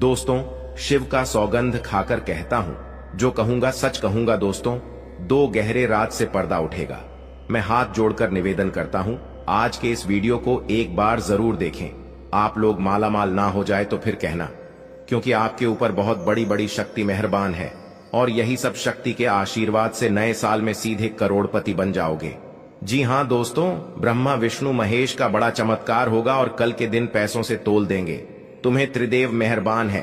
दोस्तों, शिव का सौगंध खाकर कहता हूं, जो कहूंगा सच कहूंगा। दोस्तों, 2 गहरे रात से पर्दा उठेगा। मैं हाथ जोड़कर निवेदन करता हूं, आज के इस वीडियो को एक बार जरूर देखें। आप लोग मालामाल ना हो जाए तो फिर कहना, क्योंकि आपके ऊपर बहुत बड़ी बड़ी शक्ति मेहरबान है और यही सब शक्ति के आशीर्वाद से नए साल में सीधे करोड़पति बन जाओगे। जी हां दोस्तों, ब्रह्मा विष्णु महेश का बड़ा चमत्कार होगा और कल के दिन पैसों से तोल देंगे। तुम्हें त्रिदेव मेहरबान है।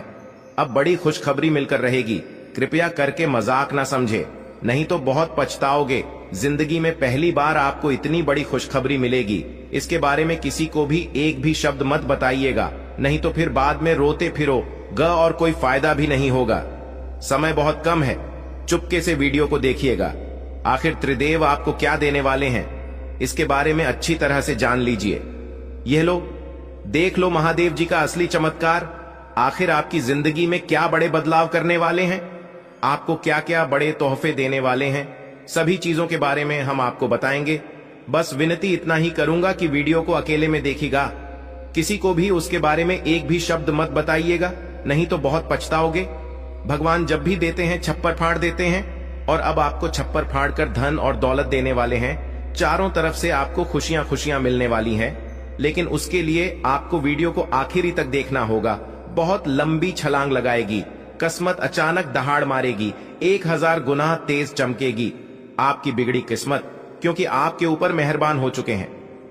अब बड़ी खुशखबरी मिलकर रहेगी, कृपया करके मजाक ना समझे, नहीं तो बहुत पछताओगे। जिंदगी में पहली बार आपको इतनी बड़ी खुशखबरी मिलेगी। इसके बारे में किसी को भी एक भी शब्द मत बताइएगा, नहीं तो फिर बाद में रोते फिरो ग और कोई फायदा भी नहीं होगा। समय बहुत कम है, चुपके से वीडियो को देखिएगा। आखिर त्रिदेव आपको क्या देने वाले हैं, इसके बारे में अच्छी तरह से जान लीजिए। यह लो, देख लो महादेव जी का असली चमत्कार। आखिर आपकी जिंदगी में क्या बड़े बदलाव करने वाले हैं, आपको क्या क्या बड़े तोहफे देने वाले हैं, सभी चीजों के बारे में हम आपको बताएंगे। बस विनती इतना ही करूंगा कि वीडियो को अकेले में देखिएगा, किसी को भी उसके बारे में एक भी शब्द मत बताइएगा, नहीं तो बहुत पछताओगे। भगवान जब भी देते हैं छप्पर फाड़ देते हैं, और अब आपको छप्पर फाड़ कर धन और दौलत देने वाले हैं। चारों तरफ से आपको खुशियां खुशियां मिलने वाली हैं, लेकिन उसके लिए आपको वीडियो को आखिरी तक देखना होगा। बहुत लंबी छलांग लगाएगी, किस्मत अचानक दहाड़ मारेगी, 1000 गुना तेज चमकेगी आपकी बिगड़ी किस्मत, क्योंकि आपके ऊपर मेहरबान हो चुके हैं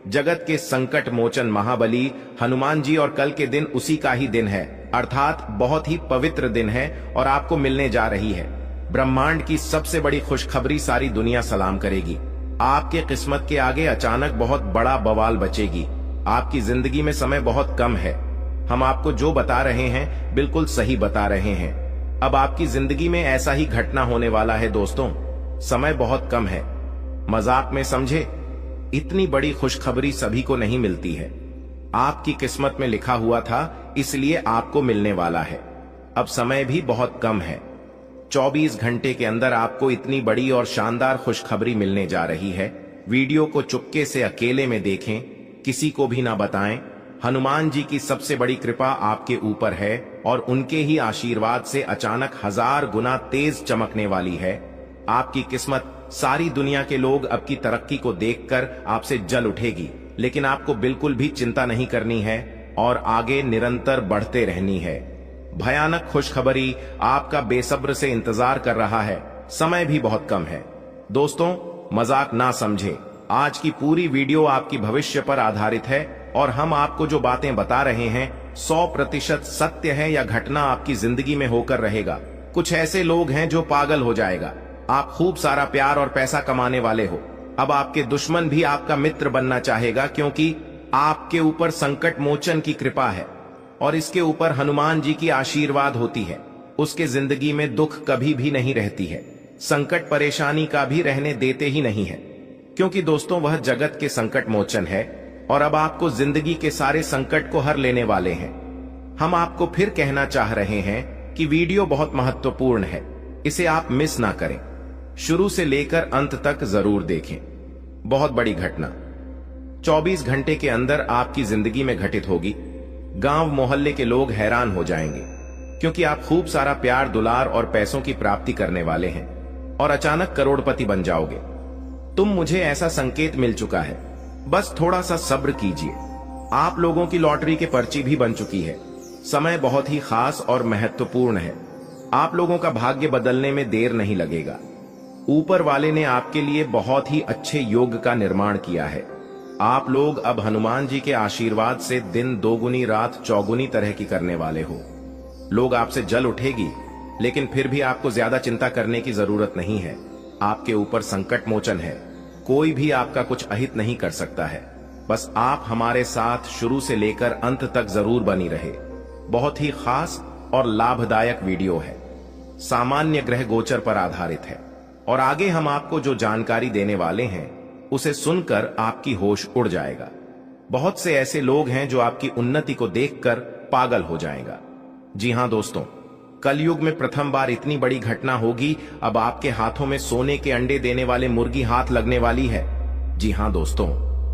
जगत के संकट मोचन महाबली हनुमान जी। और कल के दिन उसी का ही दिन है, अर्थात बहुत ही पवित्र दिन है और आपको मिलने जा रही है ब्रह्मांड की सबसे बड़ी खुशखबरी। सारी दुनिया सलाम करेगी। आपके किस्मत के आगे अचानक बहुत बड़ा बवाल बचेगी। आपकी जिंदगी में समय बहुत कम है, हम आपको जो बता रहे हैं बिल्कुल सही बता रहे हैं। अब आपकी जिंदगी में ऐसा ही घटना होने वाला है दोस्तों, समय बहुत कम है, मजाक में समझे। इतनी बड़ी खुशखबरी सभी को नहीं मिलती है, आपकी किस्मत में लिखा हुआ था इसलिए आपको मिलने वाला है। अब समय भी बहुत कम है, 24 घंटे के अंदर आपको इतनी बड़ी और शानदार खुशखबरी मिलने जा रही है। वीडियो को चुपके से अकेले में देखें, किसी को भी ना बताएं। हनुमान जी की सबसे बड़ी कृपा आपके ऊपर है और उनके ही आशीर्वाद से अचानक 1000 गुना तेज चमकने वाली है आपकी किस्मत। सारी दुनिया के लोग अब की तरक्की को देखकर आपसे जल उठेगी, लेकिन आपको बिल्कुल भी चिंता नहीं करनी है और आगे निरंतर बढ़ते रहनी है। भयानक खुशखबरी आपका बेसब्र से इंतजार कर रहा है। समय भी बहुत कम है दोस्तों, मजाक ना समझे। आज की पूरी वीडियो आपकी भविष्य पर आधारित है और हम आपको जो बातें बता रहे हैं 100% सत्य है या घटना आपकी जिंदगी में होकर रहेगा। कुछ ऐसे लोग हैं जो पागल हो जाएगा। आप खूब सारा प्यार और पैसा कमाने वाले हो, अब आपके दुश्मन भी आपका मित्र बनना चाहेगा, क्योंकि आपके ऊपर संकट मोचन की कृपा है और इसके ऊपर हनुमान जी की आशीर्वाद होती है। उसके जिंदगी में दुख कभी भी नहीं रहती है, संकट परेशानी का भी रहने देते ही नहीं है, क्योंकि दोस्तों वह जगत के संकट मोचन है और अब आपको जिंदगी के सारे संकट को हर लेने वाले हैं। हम आपको फिर कहना चाह रहे हैं कि वीडियो बहुत महत्वपूर्ण है, इसे आप मिस ना करें, शुरू से लेकर अंत तक जरूर देखें। बहुत बड़ी घटना 24 घंटे के अंदर आपकी जिंदगी में घटित होगी। गांव मोहल्ले के लोग हैरान हो जाएंगे, क्योंकि आप खूब सारा प्यार दुलार और पैसों की प्राप्ति करने वाले हैं और अचानक करोड़पति बन जाओगे। मुझे ऐसा संकेत मिल चुका है, बस थोड़ा सा सब्र कीजिए। आप लोगों की लॉटरी के पर्ची भी बन चुकी है। समय बहुत ही खास और महत्वपूर्ण है, आप लोगों का भाग्य बदलने में देर नहीं लगेगा। ऊपर वाले ने आपके लिए बहुत ही अच्छे योग का निर्माण किया है। आप लोग अब हनुमान जी के आशीर्वाद से दिन दोगुनी रात चौगुनी तरह की करने वाले हो। लोग आपसे जल उठेगी, लेकिन फिर भी आपको ज्यादा चिंता करने की जरूरत नहीं है। आपके ऊपर संकट मोचन है, कोई भी आपका कुछ अहित नहीं कर सकता है। बस आप हमारे साथ शुरू से लेकर अंत तक जरूर बनी रहे। बहुत ही खास और लाभदायक वीडियो है, सामान्य ग्रह गोचर पर आधारित है और आगे हम आपको जो जानकारी देने वाले हैं उसे सुनकर आपकी होश उड़ जाएगा। बहुत से ऐसे लोग हैं जो आपकी उन्नति को देखकर पागल हो जाएगा। जी हां दोस्तों, कलयुग में प्रथम बार इतनी बड़ी घटना होगी। अब आपके हाथों में सोने के अंडे देने वाले मुर्गी हाथ लगने वाली है। जी हां दोस्तों,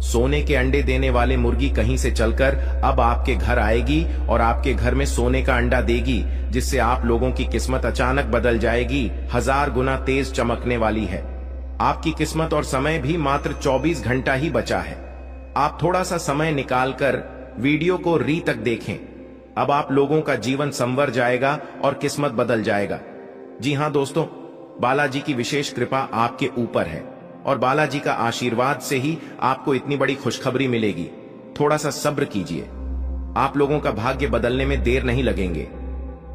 सोने के अंडे देने वाले मुर्गी कहीं से चलकर अब आपके घर आएगी और आपके घर में सोने का अंडा देगी, जिससे आप लोगों की किस्मत अचानक बदल जाएगी, 1000 गुना तेज चमकने वाली है। आपकी किस्मत और समय भी मात्र 24 घंटा ही बचा है। आप थोड़ा सा समय निकालकर वीडियो को री तक देखें। अब आप लोगों का जीवन संवर जाएगा और किस्मत बदल जाएगा। जी हां दोस्तों, बालाजी की विशेष कृपा आपके ऊपर है और बालाजी का आशीर्वाद से ही आपको इतनी बड़ी खुशखबरी मिलेगी। थोड़ा सा सब्र कीजिए, आप लोगों का भाग्य बदलने में देर नहीं लगेंगे।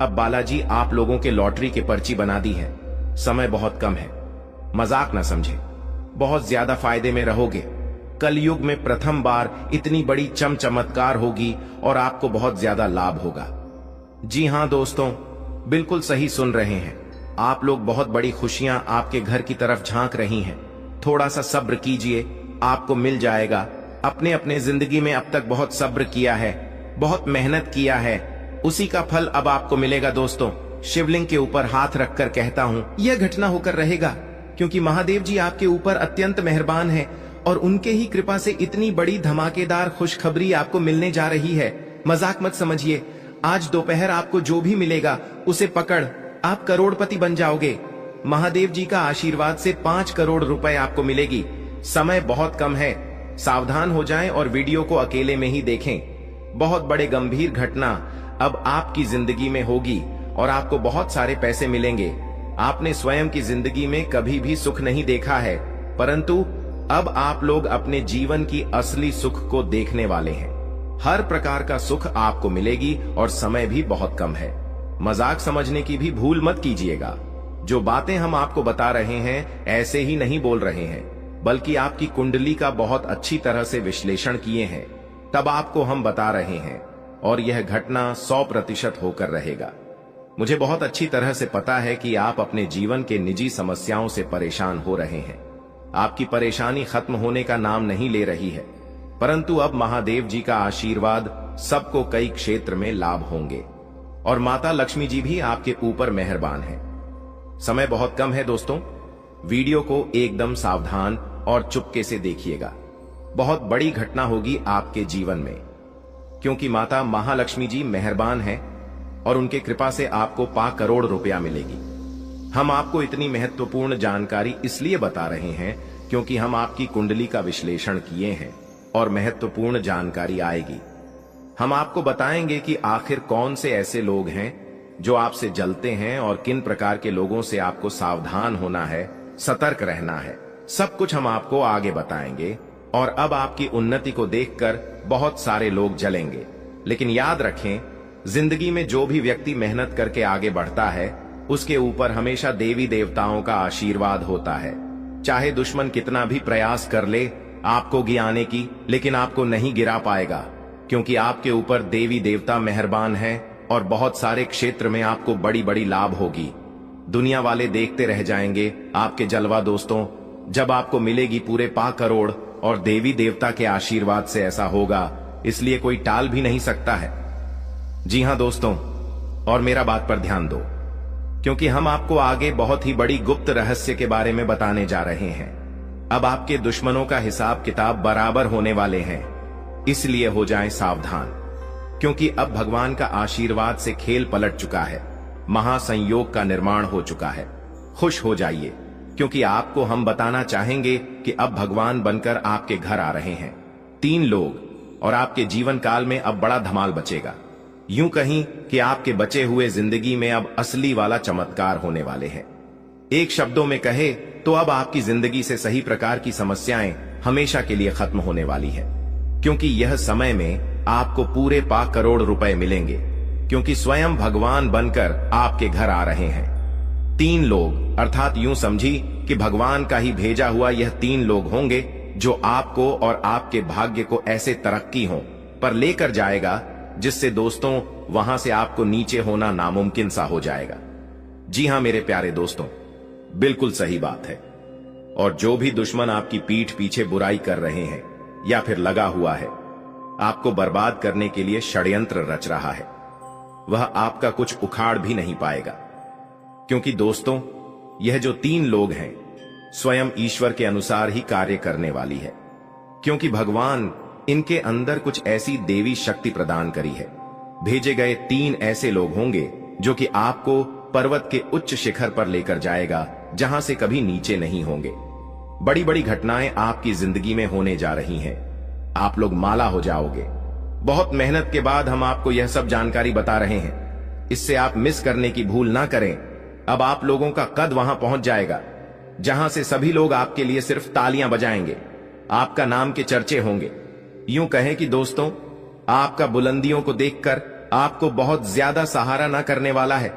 अब बालाजी आप लोगों के लॉटरी की पर्ची बना दी है। समय बहुत कम है, मजाक ना समझे, बहुत ज्यादा फायदे में रहोगे। कलयुग में प्रथम बार इतनी बड़ी चमत्कार होगी और आपको बहुत ज्यादा लाभ होगा। जी हां दोस्तों, बिल्कुल सही सुन रहे हैं आप लोग, बहुत बड़ी खुशियां आपके घर की तरफ झांक रही हैं। थोड़ा सा सब्र कीजिए, आपको मिल जाएगा। अपने अपने जिंदगी में अब तक बहुत सब्र किया है, बहुत मेहनत किया है, उसी का फल अब आपको मिलेगा। दोस्तों, शिवलिंग के ऊपर हाथ रखकर कहता हूं, यह घटना होकर रहेगा, क्योंकि महादेव जी आपके ऊपर अत्यंत मेहरबान है और उनके ही कृपा से इतनी बड़ी धमाकेदार खुशखबरी आपको मिलने जा रही है। मजाक मत समझिए, आज दोपहर आपको जो भी मिलेगा उसे पकड़ आप करोड़पति बन जाओगे। महादेव जी का आशीर्वाद से 5 करोड़ रुपए आपको मिलेगी। समय बहुत कम है, सावधान हो जाएं और वीडियो को अकेले में ही देखें। बहुत बड़े गंभीर घटना अब आपकी जिंदगी में होगी और आपको बहुत सारे पैसे मिलेंगे। आपने स्वयं की जिंदगी में कभी भी सुख नहीं देखा है, परंतु अब आप लोग अपने जीवन की असली सुख को देखने वाले हैं। हर प्रकार का सुख आपको मिलेगी और समय भी बहुत कम है। मजाक समझने की भी भूल मत कीजिएगा। जो बातें हम आपको बता रहे हैं ऐसे ही नहीं बोल रहे हैं, बल्कि आपकी कुंडली का बहुत अच्छी तरह से विश्लेषण किए हैं, तब आपको हम बता रहे हैं और यह घटना 100% होकर रहेगा। मुझे बहुत अच्छी तरह से पता है कि आप अपने जीवन के निजी समस्याओं से परेशान हो रहे हैं। आपकी परेशानी खत्म होने का नाम नहीं ले रही है, परंतु अब महादेव जी का आशीर्वाद सबको कई क्षेत्र में लाभ होंगे और माता लक्ष्मी जी भी आपके ऊपर मेहरबान है। समय बहुत कम है दोस्तों, वीडियो को एकदम सावधान और चुपके से देखिएगा। बहुत बड़ी घटना होगी आपके जीवन में, क्योंकि माता महालक्ष्मी जी मेहरबान है और उनके कृपा से आपको 5 करोड़ रुपया मिलेगी। हम आपको इतनी महत्वपूर्ण जानकारी इसलिए बता रहे हैं क्योंकि हम आपकी कुंडली का विश्लेषण किए हैं और महत्वपूर्ण जानकारी आएगी। हम आपको बताएंगे कि आखिर कौन से ऐसे लोग हैं जो आपसे जलते हैं और किन प्रकार के लोगों से आपको सावधान होना है, सतर्क रहना है। सब कुछ हम आपको आगे बताएंगे और अब आपकी उन्नति को देखकर बहुत सारे लोग जलेंगे। लेकिन याद रखें, जिंदगी में जो भी व्यक्ति मेहनत करके आगे बढ़ता है उसके ऊपर हमेशा देवी देवताओं का आशीर्वाद होता है। चाहे दुश्मन कितना भी प्रयास कर ले आपको गिराने की, लेकिन आपको नहीं गिरा पाएगा, क्योंकि आपके ऊपर देवी देवता मेहरबान है और बहुत सारे क्षेत्र में आपको बड़ी बड़ी लाभ होगी। दुनिया वाले देखते रह जाएंगे आपके जलवा दोस्तों, जब आपको मिलेगी पूरे 5 करोड़ और देवी देवता के आशीर्वाद से ऐसा होगा, इसलिए कोई टाल भी नहीं सकता है। जी हां दोस्तों, और मेरा बात पर ध्यान दो, क्योंकि हम आपको आगे बहुत ही बड़ी गुप्त रहस्य के बारे में बताने जा रहे हैं। अब आपके दुश्मनों का हिसाब किताब बराबर होने वाले हैं, इसलिए हो जाएं सावधान, क्योंकि अब भगवान का आशीर्वाद से खेल पलट चुका है, महासंयोग का निर्माण हो चुका है। खुश हो जाइए, क्योंकि आपको हम बताना चाहेंगे कि अब भगवान बनकर आपके घर आ रहे हैं 3 लोग, और आपके जीवन काल में अब बड़ा धमाल बचेगा। यूं कहीं कि आपके बचे हुए जिंदगी में अब असली वाला चमत्कार होने वाले हैं। एक शब्दों में कहे तो अब आपकी जिंदगी से सही प्रकार की समस्याएं हमेशा के लिए खत्म होने वाली है, क्योंकि यह समय में आपको पूरे 5 करोड़ रुपए मिलेंगे, क्योंकि स्वयं भगवान बनकर आपके घर आ रहे हैं 3 लोग, अर्थात यूं समझी कि भगवान का ही भेजा हुआ यह 3 लोग होंगे जो आपको और आपके भाग्य को ऐसे तरक्की हो पर लेकर जाएगा जिससे दोस्तों वहां से आपको नीचे होना नामुमकिन सा हो जाएगा। जी हां मेरे प्यारे दोस्तों, बिल्कुल सही बात है। और जो भी दुश्मन आपकी पीठ पीछे बुराई कर रहे हैं या फिर लगा हुआ है आपको बर्बाद करने के लिए षड्यंत्र रच रहा है, वह आपका कुछ उखाड़ भी नहीं पाएगा, क्योंकि दोस्तों यह जो 3 लोग हैं स्वयं ईश्वर के अनुसार ही कार्य करने वाली है। क्योंकि भगवान इनके अंदर कुछ ऐसी देवी शक्ति प्रदान करी है। भेजे गए 3 ऐसे लोग होंगे जो कि आपको पर्वत के उच्च शिखर पर लेकर जाएगा, जहां से कभी नीचे नहीं होंगे। बड़ी बड़ी घटनाएं आपकी जिंदगी में होने जा रही हैं। आप लोग माला हो जाओगे। बहुत मेहनत के बाद हम आपको यह सब जानकारी बता रहे हैं, इससे आप मिस करने की भूल ना करें। अब आप लोगों का कद वहां पहुंच जाएगा जहां से सभी लोग आपके लिए सिर्फ तालियां बजाएंगे, आपका नाम के चर्चे होंगे। यूं कहें कि दोस्तों, आपका बुलंदियों को देखकर आपको बहुत ज्यादा सहारा ना करने वाला है।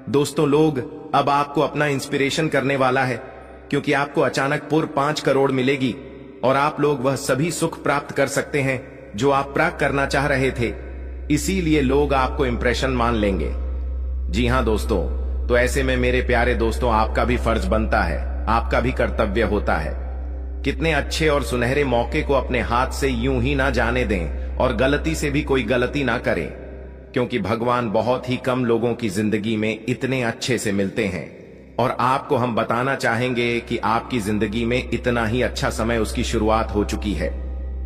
दोस्तों, लोग अब आपको अपना इंस्पिरेशन करने वाला है, क्योंकि आपको अचानक 5 करोड़ मिलेगी और आप लोग वह सभी सुख प्राप्त कर सकते हैं जो आप प्राप्त करना चाह रहे थे। इसीलिए लोग आपको इंप्रेशन मान लेंगे। जी हां दोस्तों, तो ऐसे में मेरे प्यारे दोस्तों, आपका भी फर्ज बनता है, आपका भी कर्तव्य होता है। कितने अच्छे और सुनहरे मौके को अपने हाथ से यूं ही ना जाने दें और गलती से भी कोई गलती ना करें, क्योंकि भगवान बहुत ही कम लोगों की जिंदगी में इतने अच्छे से मिलते हैं। और आपको हम बताना चाहेंगे कि आपकी जिंदगी में इतना ही अच्छा समय उसकी शुरुआत हो चुकी है।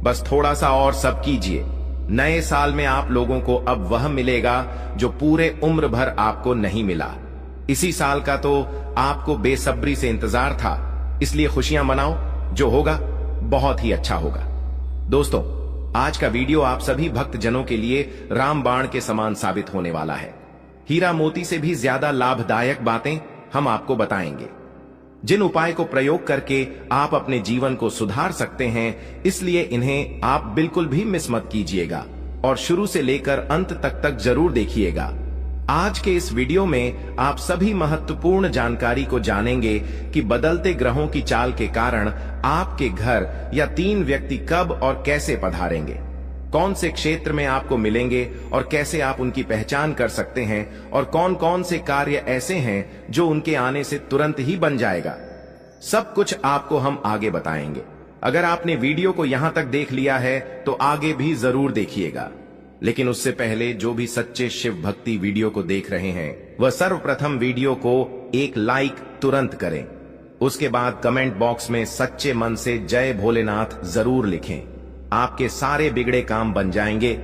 बस थोड़ा सा और सब कीजिए। नए साल में आप लोगों को अब वह मिलेगा जो पूरे उम्र भर आपको नहीं मिला। इसी साल का तो आपको बेसब्री से इंतजार था, इसलिए खुशियां मनाओ। जो होगा बहुत ही अच्छा होगा। दोस्तों, आज का वीडियो आप सभी भक्तजनों के लिए रामबाण के समान साबित होने वाला है। हीरा मोती से भी ज्यादा लाभदायक बातें हम आपको बताएंगे, जिन उपाय को प्रयोग करके आप अपने जीवन को सुधार सकते हैं। इसलिए इन्हें आप बिल्कुल भी मिस मत कीजिएगा और शुरू से लेकर अंत तक जरूर देखिएगा। आज के इस वीडियो में आप सभी महत्वपूर्ण जानकारी को जानेंगे कि बदलते ग्रहों की चाल के कारण आपके घर या 3 व्यक्ति कब और कैसे पधारेंगे, कौन से क्षेत्र में आपको मिलेंगे और कैसे आप उनकी पहचान कर सकते हैं, और कौन कौन से कार्य ऐसे हैं जो उनके आने से तुरंत ही बन जाएगा। सब कुछ आपको हम आगे बताएंगे। अगर आपने वीडियो को यहां तक देख लिया है तो आगे भी जरूर देखिएगा। लेकिन उससे पहले जो भी सच्चे शिव भक्ति वीडियो को देख रहे हैं, वह सर्वप्रथम वीडियो को एक लाइक तुरंत करें। उसके बाद कमेंट बॉक्स में सच्चे मन से जय भोलेनाथ जरूर लिखें। आपके सारे बिगड़े काम बन जाएंगे।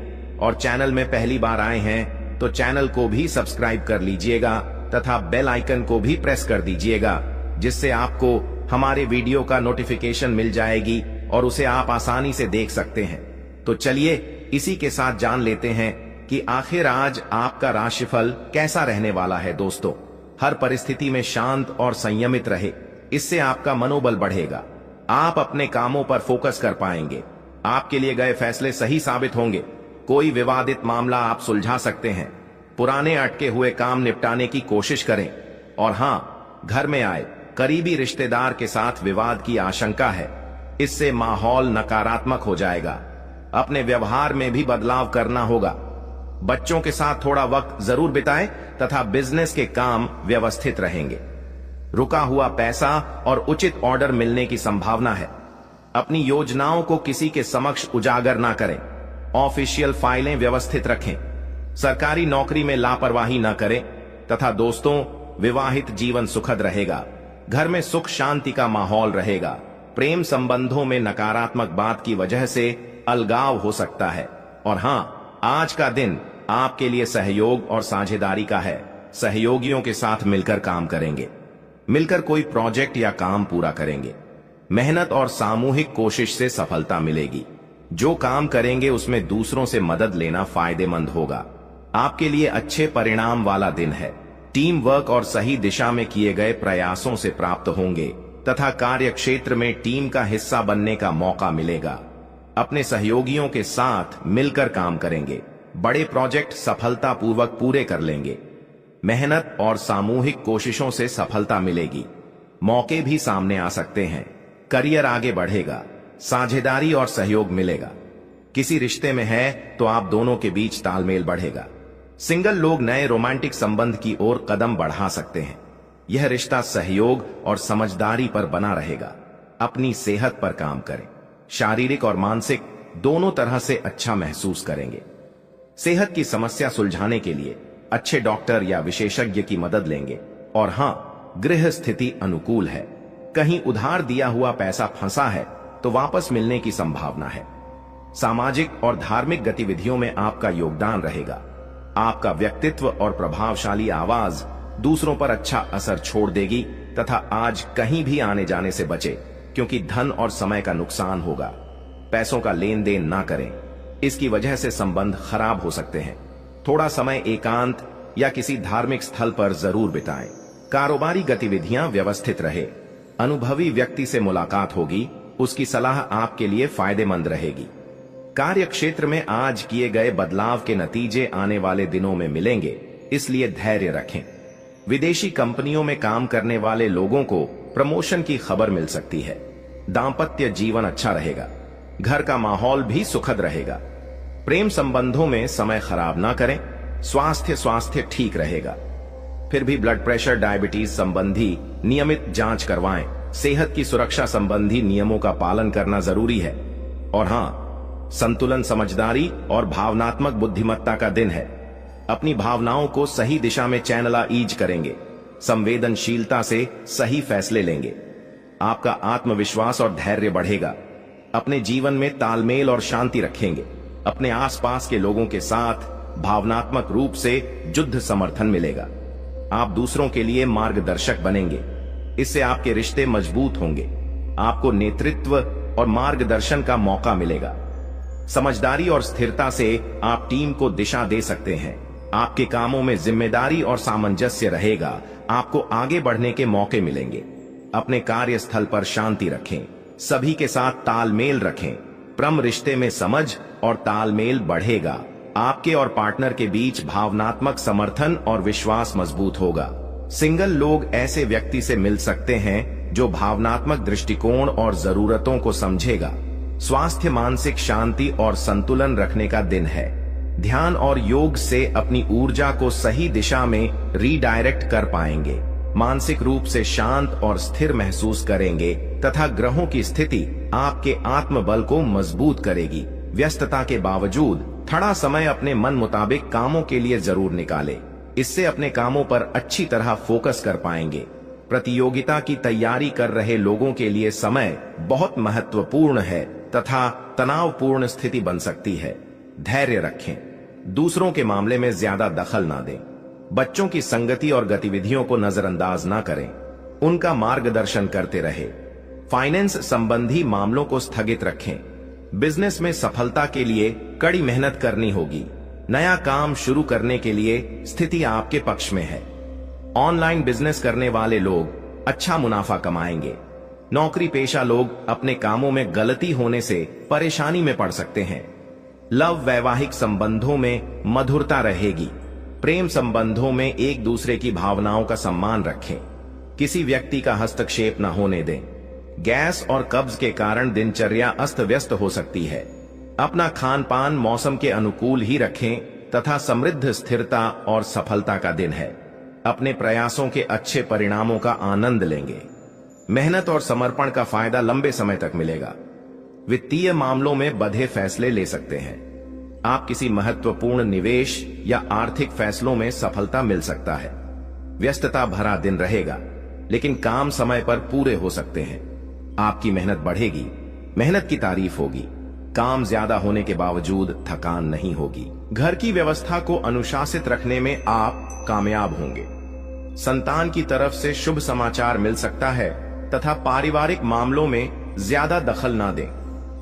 और चैनल में पहली बार आए हैं तो चैनल को भी सब्सक्राइब कर लीजिएगा तथा बेल आइकन को भी प्रेस कर दीजिएगा, जिससे आपको हमारे वीडियो का नोटिफिकेशन मिल जाएगी और उसे आप आसानी से देख सकते हैं। तो चलिए इसी के साथ जान लेते हैं कि आखिर आज आपका राशिफल कैसा रहने वाला है। दोस्तों, हर परिस्थिति में शांत और संयमित रहे, इससे आपका मनोबल बढ़ेगा। आप अपने कामों पर फोकस कर पाएंगे। आपके लिए गए फैसले सही साबित होंगे। कोई विवादित मामला आप सुलझा सकते हैं। पुराने अटके हुए काम निपटाने की कोशिश करें। और हां, घर में आए करीबी रिश्तेदार के साथ विवाद की आशंका है, इससे माहौल नकारात्मक हो जाएगा। अपने व्यवहार में भी बदलाव करना होगा। बच्चों के साथ थोड़ा वक्त जरूर बिताएं तथा बिजनेस के काम व्यवस्थित रहेंगे। रुका हुआ पैसा और उचित ऑर्डर मिलने की संभावना है। अपनी योजनाओं को किसी के समक्ष उजागर ना करें। ऑफिशियल फाइलें व्यवस्थित रखें। सरकारी नौकरी में लापरवाही न करें। तथा दोस्तों, विवाहित जीवन सुखद रहेगा। घर में सुख शांति का माहौल रहेगा। प्रेम संबंधों में नकारात्मक बात की वजह से अलगाव हो सकता है। और हां, आज का दिन आपके लिए सहयोग और साझेदारी का है। सहयोगियों के साथ मिलकर काम करेंगे, मिलकर कोई प्रोजेक्ट या काम पूरा करेंगे। मेहनत और सामूहिक कोशिश से सफलता मिलेगी। जो काम करेंगे उसमें दूसरों से मदद लेना फायदेमंद होगा। आपके लिए अच्छे परिणाम वाला दिन है। टीम वर्क और सही दिशा में किए गए प्रयासों से प्राप्त होंगे तथा कार्य क्षेत्र में टीम का हिस्सा बनने का मौका मिलेगा। अपने सहयोगियों के साथ मिलकर काम करेंगे। बड़े प्रोजेक्ट सफलतापूर्वक पूरे कर लेंगे। मेहनत और सामूहिक कोशिशों से सफलता मिलेगी। मौके भी सामने आ सकते हैं। करियर आगे बढ़ेगा। साझेदारी और सहयोग मिलेगा। किसी रिश्ते में है तो आप दोनों के बीच तालमेल बढ़ेगा। सिंगल लोग नए रोमांटिक संबंध की ओर कदम बढ़ा सकते हैं। यह रिश्ता सहयोग और समझदारी पर बना रहेगा। अपनी सेहत पर काम करें। शारीरिक और मानसिक दोनों तरह से अच्छा महसूस करेंगे। सेहत की समस्या सुलझाने के लिए अच्छे डॉक्टर या विशेषज्ञ की मदद लेंगे। और हां, गृह स्थिति अनुकूल है। कहीं उधार दिया हुआ पैसा फंसा है तो वापस मिलने की संभावना है। सामाजिक और धार्मिक गतिविधियों में आपका योगदान रहेगा। आपका व्यक्तित्व और प्रभावशाली आवाज दूसरों पर अच्छा असर छोड़ देगी तथा आज कहीं भी आने जाने से बचे, क्योंकि धन और समय का नुकसान होगा। पैसों का लेन देन ना करें, इसकी वजह से संबंध खराब हो सकते हैं। थोड़ा समय एकांत या किसी धार्मिक स्थल पर जरूर बिताएं। कारोबारी गतिविधियां व्यवस्थित रहे। अनुभवी व्यक्ति से मुलाकात होगी, उसकी सलाह आपके लिए फायदेमंद रहेगी। कार्य क्षेत्र में आज किए गए बदलाव के नतीजे आने वाले दिनों में मिलेंगे, इसलिए धैर्य रखें। विदेशी कंपनियों में काम करने वाले लोगों को प्रमोशन की खबर मिल सकती है। दांपत्य जीवन अच्छा रहेगा। घर का माहौल भी सुखद रहेगा। प्रेम संबंधों में समय खराब ना करें। स्वास्थ्य ठीक रहेगा। फिर भी ब्लड प्रेशर, डायबिटीज संबंधी नियमित जांच करवाएं। सेहत की सुरक्षा संबंधी नियमों का पालन करना जरूरी है। और हां, संतुलन, समझदारी और भावनात्मक बुद्धिमत्ता का दिन है। अपनी भावनाओं को सही दिशा में चैनलाइज करेंगे। संवेदनशीलता से सही फैसले लेंगे। आपका आत्मविश्वास और धैर्य बढ़ेगा। अपने जीवन में तालमेल और शांति रखेंगे। अपने आसपास के लोगों के साथ भावनात्मक रूप से युद्ध समर्थन मिलेगा। आप दूसरों के लिए मार्गदर्शक बनेंगे। इससे आपके रिश्ते मजबूत होंगे। आपको नेतृत्व और मार्गदर्शन का मौका मिलेगा। समझदारी और स्थिरता से आप टीम को दिशा दे सकते हैं। आपके कामों में जिम्मेदारी और सामंजस्य रहेगा। आपको आगे बढ़ने के मौके मिलेंगे। अपने कार्यस्थल पर शांति रखें। सभी के साथ तालमेल रखें। प्रेम रिश्ते में समझ और तालमेल बढ़ेगा। आपके और पार्टनर के बीच भावनात्मक समर्थन और विश्वास मजबूत होगा। सिंगल लोग ऐसे व्यक्ति से मिल सकते हैं जो भावनात्मक दृष्टिकोण और जरूरतों को समझेगा। स्वास्थ्य, मानसिक शांति और संतुलन रखने का दिन है। ध्यान और योग से अपनी ऊर्जा को सही दिशा में रीडायरेक्ट कर पाएंगे। मानसिक रूप से शांत और स्थिर महसूस करेंगे तथा ग्रहों की स्थिति आपके आत्मबल को मजबूत करेगी। व्यस्तता के बावजूद थोड़ा समय अपने मन मुताबिक कामों के लिए जरूर निकालें। इससे अपने कामों पर अच्छी तरह फोकस कर पाएंगे। प्रतियोगिता की तैयारी कर रहे लोगों के लिए समय बहुत महत्वपूर्ण है तथा तनावपूर्ण स्थिति बन सकती है। धैर्य रखें। दूसरों के मामले में ज्यादा दखल ना दें। बच्चों की संगति और गतिविधियों को नजरअंदाज ना करें। उनका मार्गदर्शन करते रहे। फाइनेंस संबंधी मामलों को स्थगित रखें। बिजनेस में सफलता के लिए कड़ी मेहनत करनी होगी। नया काम शुरू करने के लिए स्थिति आपके पक्ष में है। ऑनलाइन बिजनेस करने वाले लोग अच्छा मुनाफा कमाएंगे। नौकरी पेशा लोग अपने कामों में गलती होने से परेशानी में पड़ सकते हैं। लव वैवाहिक संबंधों में मधुरता रहेगी। प्रेम संबंधों में एक दूसरे की भावनाओं का सम्मान रखें। किसी व्यक्ति का हस्तक्षेप न होने दें। गैस और कब्ज के कारण दिनचर्या अस्त व्यस्त हो सकती है। अपना खान पान मौसम के अनुकूल ही रखें तथा समृद्ध स्थिरता और सफलता का दिन है। अपने प्रयासों के अच्छे परिणामों का आनंद लेंगे। मेहनत और समर्पण का फायदा लंबे समय तक मिलेगा। वित्तीय मामलों में बधे फैसले ले सकते हैं। आप किसी महत्वपूर्ण निवेश या आर्थिक फैसलों में सफलता मिल सकता है। व्यस्तता भरा दिन रहेगा, लेकिन काम समय पर पूरे हो सकते हैं। आपकी मेहनत बढ़ेगी। मेहनत की तारीफ होगी। काम ज्यादा होने के बावजूद थकान नहीं होगी। घर की व्यवस्था को अनुशासित रखने में आप कामयाब होंगे। संतान की तरफ से शुभ समाचार मिल सकता है तथा पारिवारिक मामलों में ज्यादा दखल ना दें।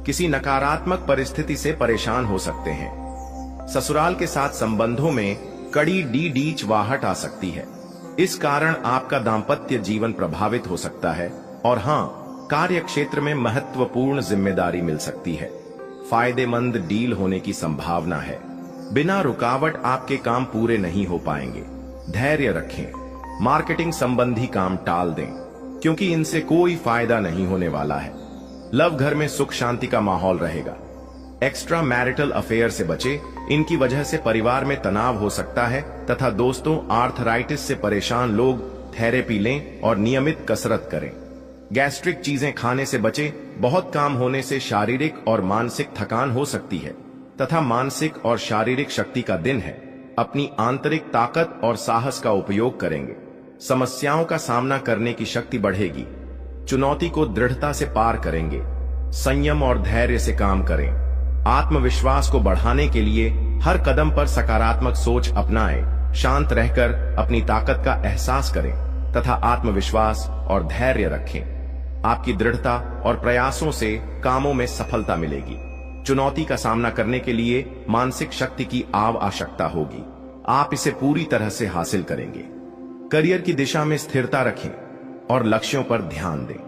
किसी नकारात्मक परिस्थिति से परेशान हो सकते हैं। ससुराल के साथ संबंधों में कड़ी डीडीचवाहट आ सकती है। इस कारण आपका दांपत्य जीवन प्रभावित हो सकता है। और हां, कार्य क्षेत्र में महत्वपूर्ण जिम्मेदारी मिल सकती है। फायदेमंद डील होने की संभावना है। बिना रुकावट आपके काम पूरे नहीं हो पाएंगे। धैर्य रखें। मार्केटिंग संबंधी काम टाल दें, क्योंकि इनसे कोई फायदा नहीं होने वाला है। लव घर में सुख शांति का माहौल रहेगा। एक्स्ट्रा मैरिटल अफेयर से बचें। इनकी वजह से परिवार में तनाव हो सकता है तथा दोस्तों, आर्थराइटिस से परेशान लोग थेरेपी लें और नियमित कसरत करें। गैस्ट्रिक चीजें खाने से बचें। बहुत काम होने से शारीरिक और मानसिक थकान हो सकती है तथा मानसिक और शारीरिक शक्ति का दिन है। अपनी आंतरिक ताकत और साहस का उपयोग करेंगे। समस्याओं का सामना करने की शक्ति बढ़ेगी। चुनौती को दृढ़ता से पार करेंगे। संयम और धैर्य से काम करें। आत्मविश्वास को बढ़ाने के लिए हर कदम पर सकारात्मक सोच अपनाएं। शांत रहकर अपनी ताकत का एहसास करें तथा आत्मविश्वास और धैर्य रखें। आपकी दृढ़ता और प्रयासों से कामों में सफलता मिलेगी। चुनौती का सामना करने के लिए मानसिक शक्ति की आवश्यकता होगी। आप इसे पूरी तरह से हासिल करेंगे। करियर की दिशा में स्थिरता रखें और लक्ष्यों पर ध्यान दें।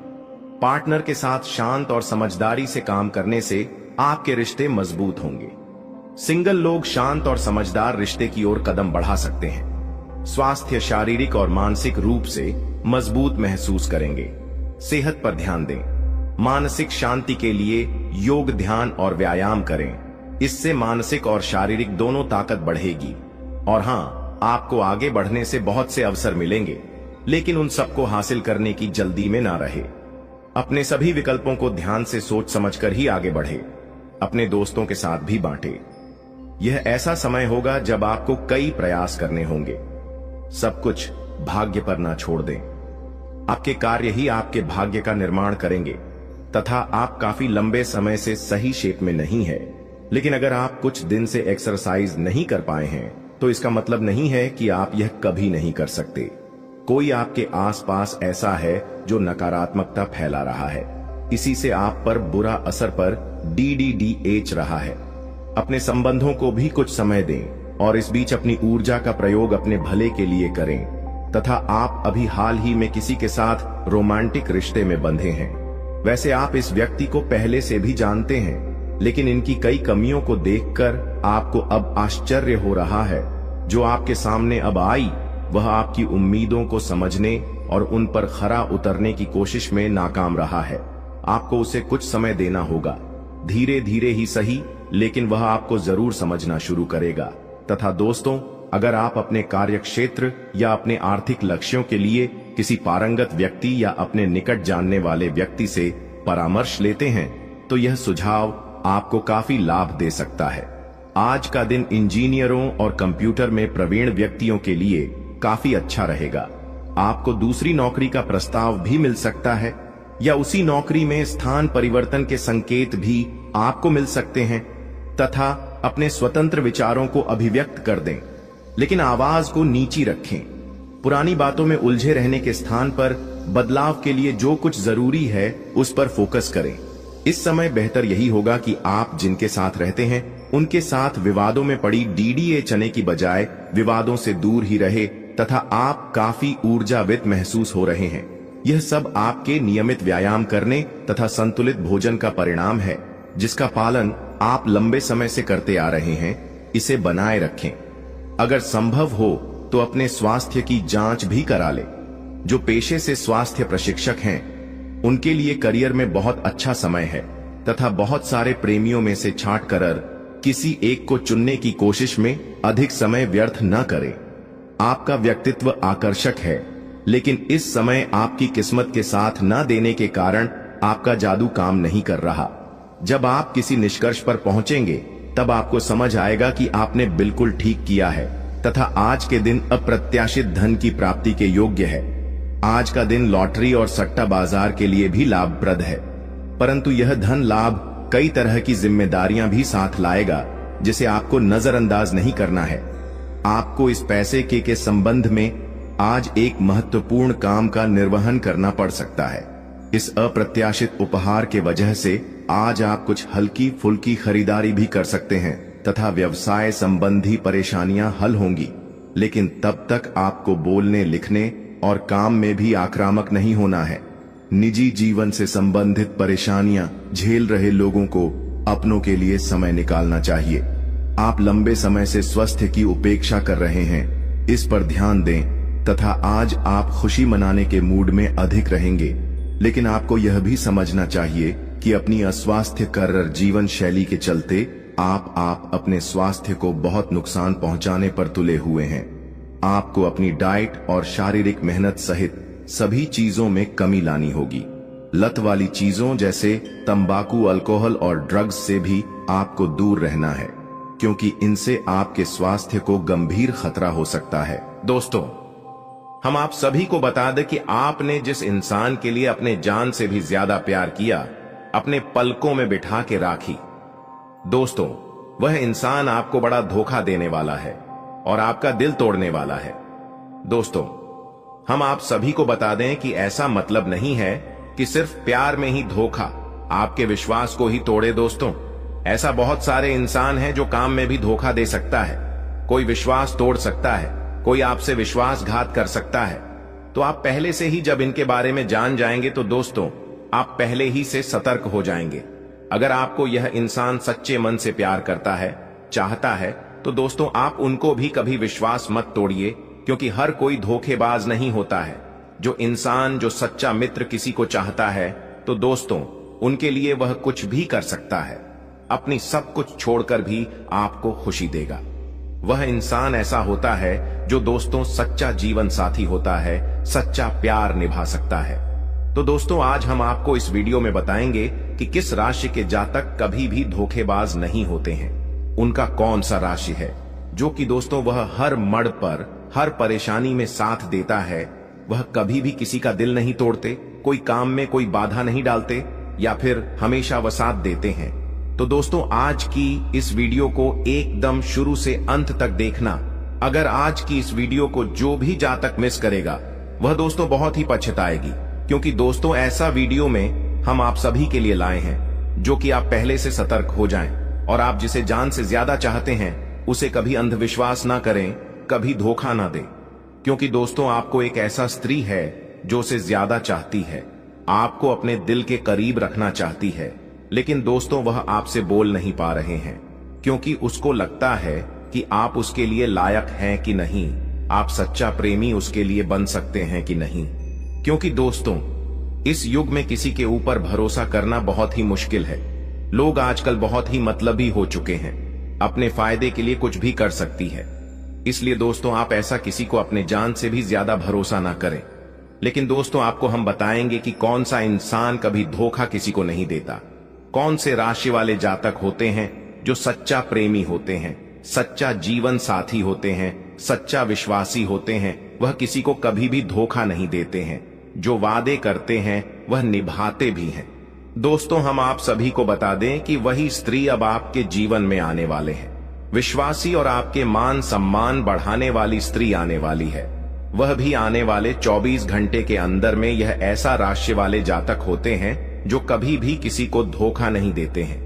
पार्टनर के साथ शांत और समझदारी से काम करने से आपके रिश्ते मजबूत होंगे। सिंगल लोग शांत और समझदार रिश्ते की ओर कदम बढ़ा सकते हैं। स्वास्थ्य शारीरिक और मानसिक रूप से मजबूत महसूस करेंगे। सेहत पर ध्यान दें। मानसिक शांति के लिए योग, ध्यान और व्यायाम करें। इससे मानसिक और शारीरिक दोनों ताकत बढ़ेगी। और हां, आपको आगे बढ़ने से बहुत से अवसर मिलेंगे, लेकिन उन सबको हासिल करने की जल्दी में ना रहे। अपने सभी विकल्पों को ध्यान से सोच समझकर ही आगे बढ़े। अपने दोस्तों के साथ भी बांटे। यह ऐसा समय होगा जब आपको कई प्रयास करने होंगे। सब कुछ भाग्य पर ना छोड़ दें। आपके कार्य ही आपके भाग्य का निर्माण करेंगे तथा आप काफी लंबे समय से सही शेप में नहीं है। लेकिन अगर आप कुछ दिन से एक्सरसाइज नहीं कर पाए हैं तो इसका मतलब नहीं है कि आप यह कभी नहीं कर सकते। कोई आपके आसपास ऐसा है जो नकारात्मकता फैला रहा है। इसी से आप पर बुरा असर पर DDDH रहा है। अपने संबंधों को भी कुछ समय दें और इस बीच अपनी ऊर्जा का प्रयोग अपने भले के लिए करें। तथा आप अभी हाल ही में किसी के साथ रोमांटिक रिश्ते में बंधे हैं। वैसे आप इस व्यक्ति को पहले से भी जानते हैं, लेकिन इनकी कई कमियों को देखकर आपको अब आश्चर्य हो रहा है। जो आपके सामने अब आई वह आपकी उम्मीदों को समझने और उन पर खरा उतरने की कोशिश में नाकाम रहा है। आपको उसे कुछ समय देना होगा। धीरे धीरे ही सही, लेकिन वह आपको जरूर समझना शुरू करेगा। तथा दोस्तों, अगर आप अपने कार्य क्षेत्र या अपने आर्थिक लक्ष्यों के लिए किसी पारंगत व्यक्ति या अपने निकट जानने वाले व्यक्ति से परामर्श लेते हैं तो यह सुझाव आपको काफी लाभ दे सकता है। आज का दिन इंजीनियरों और कंप्यूटर में प्रवीण व्यक्तियों के लिए काफी अच्छा रहेगा। आपको दूसरी नौकरी का प्रस्ताव भी मिल सकता है या उसी नौकरी में स्थान परिवर्तन के संकेत भी आपको मिल सकते हैं। तथा अपने स्वतंत्र विचारों को अभिव्यक्त कर दें, लेकिन आवाज को नीची रखें। पुरानी बातों में उलझे रहने के स्थान पर बदलाव के लिए जो कुछ जरूरी है उस पर फोकस करें। इस समय बेहतर यही होगा कि आप जिनके साथ रहते हैं उनके साथ विवादों में पड़ी DDA चने की बजाय विवादों से दूर ही रहे तथा आप काफी ऊर्जावित महसूस हो रहे हैं। यह सब आपके नियमित व्यायाम करने तथा संतुलित भोजन का परिणाम है, जिसका पालन आप लंबे समय से करते आ रहे हैं। इसे बनाए रखें। अगर संभव हो तो अपने स्वास्थ्य की जांच भी करा ले। जो पेशे से स्वास्थ्य प्रशिक्षक हैं, उनके लिए करियर में बहुत अच्छा समय है तथा बहुत सारे प्रेमियों में से छांट कर किसी एक को चुनने की कोशिश में अधिक समय व्यर्थ न करें। आपका व्यक्तित्व आकर्षक है, लेकिन इस समय आपकी किस्मत के साथ न देने के कारण आपका जादू काम नहीं कर रहा। जब आप किसी निष्कर्ष पर पहुंचेंगे तब आपको समझ आएगा कि आपने बिल्कुल ठीक किया है तथा आज के दिन अप्रत्याशित धन की प्राप्ति के योग्य है। आज का दिन लॉटरी और सट्टा बाजार के लिए भी लाभप्रद है, परंतु यह धन लाभ कई तरह की जिम्मेदारियां भी साथ लाएगा, जिसे आपको नजरअंदाज नहीं करना है। आपको इस पैसे के संबंध में आज एक महत्वपूर्ण काम का निर्वहन करना पड़ सकता है। इस अप्रत्याशित उपहार के वजह से आज आप कुछ हल्की फुल्की खरीदारी भी कर सकते हैं तथा व्यवसाय संबंधी परेशानियां हल होंगी। लेकिन तब तक आपको बोलने, लिखने और काम में भी आक्रामक नहीं होना है। निजी जीवन से संबंधित परेशानियां झेल रहे लोगों को अपनों के लिए समय निकालना चाहिए। आप लंबे समय से स्वास्थ्य की उपेक्षा कर रहे हैं, इस पर ध्यान दें तथा आज आप खुशी मनाने के मूड में अधिक रहेंगे। लेकिन आपको यह भी समझना चाहिए कि अपनी अस्वास्थ्यकर जीवन शैली के चलते आप अपने स्वास्थ्य को बहुत नुकसान पहुंचाने पर तुले हुए हैं। आपको अपनी डाइट और शारीरिक मेहनत सहित सभी चीजों में कमी लानी होगी। लत वाली चीजों जैसे तंबाकू, अल्कोहल और ड्रग्स से भी आपको दूर रहना है, क्योंकि इनसे आपके स्वास्थ्य को गंभीर खतरा हो सकता है। दोस्तों, हम आप सभी को बता दें कि आपने जिस इंसान के लिए अपने जान से भी ज्यादा प्यार किया, अपने पलकों में बिठा के राखी। दोस्तों, वह इंसान आपको बड़ा धोखा देने वाला है और आपका दिल तोड़ने वाला है। दोस्तों, हम आप सभी को बता दें कि ऐसा मतलब नहीं है कि सिर्फ प्यार में ही धोखा आपके विश्वास को ही तोड़े। दोस्तों, ऐसा बहुत सारे इंसान हैं जो काम में भी धोखा दे सकता है। कोई विश्वास तोड़ सकता है, कोई आपसे विश्वासघात कर सकता है। तो आप पहले से ही जब इनके बारे में जान जाएंगे तो दोस्तों, आप पहले ही से सतर्क हो जाएंगे। अगर आपको यह इंसान सच्चे मन से प्यार करता है, चाहता है, तो दोस्तों आप उनको भी कभी विश्वास मत तोड़िए, क्योंकि हर कोई धोखेबाज नहीं होता है। जो इंसान, जो सच्चा मित्र किसी को चाहता है, तो दोस्तों उनके लिए वह कुछ भी कर सकता है। अपनी सब कुछ छोड़कर भी आपको खुशी देगा। वह इंसान ऐसा होता है जो दोस्तों सच्चा जीवन साथी होता है, सच्चा प्यार निभा सकता है। तो दोस्तों, आज हम आपको इस वीडियो में बताएंगे कि किस राशि के जातक कभी भी धोखेबाज नहीं होते हैं। उनका कौन सा राशि है जो कि दोस्तों वह हर मड़ पर, हर परेशानी में साथ देता है। वह कभी भी किसी का दिल नहीं तोड़ते, कोई काम में कोई बाधा नहीं डालते, या फिर हमेशा वह साथ देते हैं। तो दोस्तों, आज की इस वीडियो को एकदम शुरू से अंत तक देखना। अगर आज की इस वीडियो को जो भी जातक मिस करेगा, वह दोस्तों बहुत ही पछताएगी, क्योंकि दोस्तों ऐसा वीडियो में हम आप सभी के लिए लाए हैं जो कि आप पहले से सतर्क हो जाएं और आप जिसे जान से ज्यादा चाहते हैं उसे कभी अंधविश्वास ना करें, कभी धोखा ना दें। क्योंकि दोस्तों आपको एक ऐसा स्त्री है जो उसे ज्यादा चाहती है, आपको अपने दिल के करीब रखना चाहती है, लेकिन दोस्तों वह आपसे बोल नहीं पा रहे हैं, क्योंकि उसको लगता है कि आप उसके लिए लायक हैं कि नहीं, आप सच्चा प्रेमी उसके लिए बन सकते हैं कि नहीं। क्योंकि दोस्तों इस युग में किसी के ऊपर भरोसा करना बहुत ही मुश्किल है। लोग आजकल बहुत ही मतलबी हो चुके हैं, अपने फायदे के लिए कुछ भी कर सकती है। इसलिए दोस्तों आप ऐसा किसी को अपने जान से भी ज्यादा भरोसा ना करें। लेकिन दोस्तों आपको हम बताएंगे कि कौन सा इंसान कभी धोखा किसी को नहीं देता। कौन से राशि वाले जातक होते हैं जो सच्चा प्रेमी होते हैं, सच्चा जीवन साथी होते हैं, सच्चा विश्वासी होते हैं। वह किसी को कभी भी धोखा नहीं देते हैं, जो वादे करते हैं वह निभाते भी हैं। दोस्तों हम आप सभी को बता दें कि वही स्त्री अब आपके जीवन में आने वाले हैं। विश्वासी और आपके मान सम्मान बढ़ाने वाली स्त्री आने वाली है। वह भी आने वाले 24 घंटे के अंदर में। यह ऐसा राशि वाले जातक होते हैं जो कभी भी किसी को धोखा नहीं देते हैं।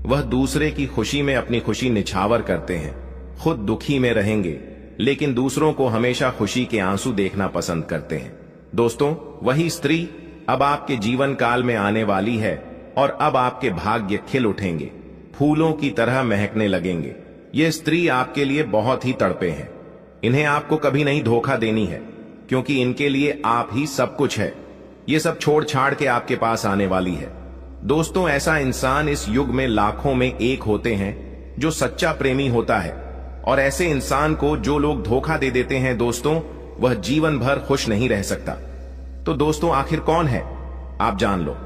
वह दूसरे की खुशी में अपनी खुशी निछावर करते हैं। खुद दुखी में रहेंगे, लेकिन दूसरों को हमेशा खुशी के आंसू देखना पसंद करते हैं। दोस्तों वही स्त्री अब आपके जीवन काल में आने वाली है और अब आपके भाग्य खिल उठेंगे, फूलों की तरह महकने लगेंगे। ये स्त्री आपके लिए बहुत ही तड़पे हैं। इन्हें आपको कभी नहीं धोखा देनी है, क्योंकि इनके लिए आप ही सब कुछ है। ये सब छोड़ छाड़ के आपके पास आने वाली है। दोस्तों ऐसा इंसान इस युग में लाखों में एक होते हैं जो सच्चा प्रेमी होता है, और ऐसे इंसान को जो लोग धोखा दे देते हैं दोस्तों, वह जीवन भर खुश नहीं रह सकता। तो दोस्तों आखिर कौन है, आप जान लो,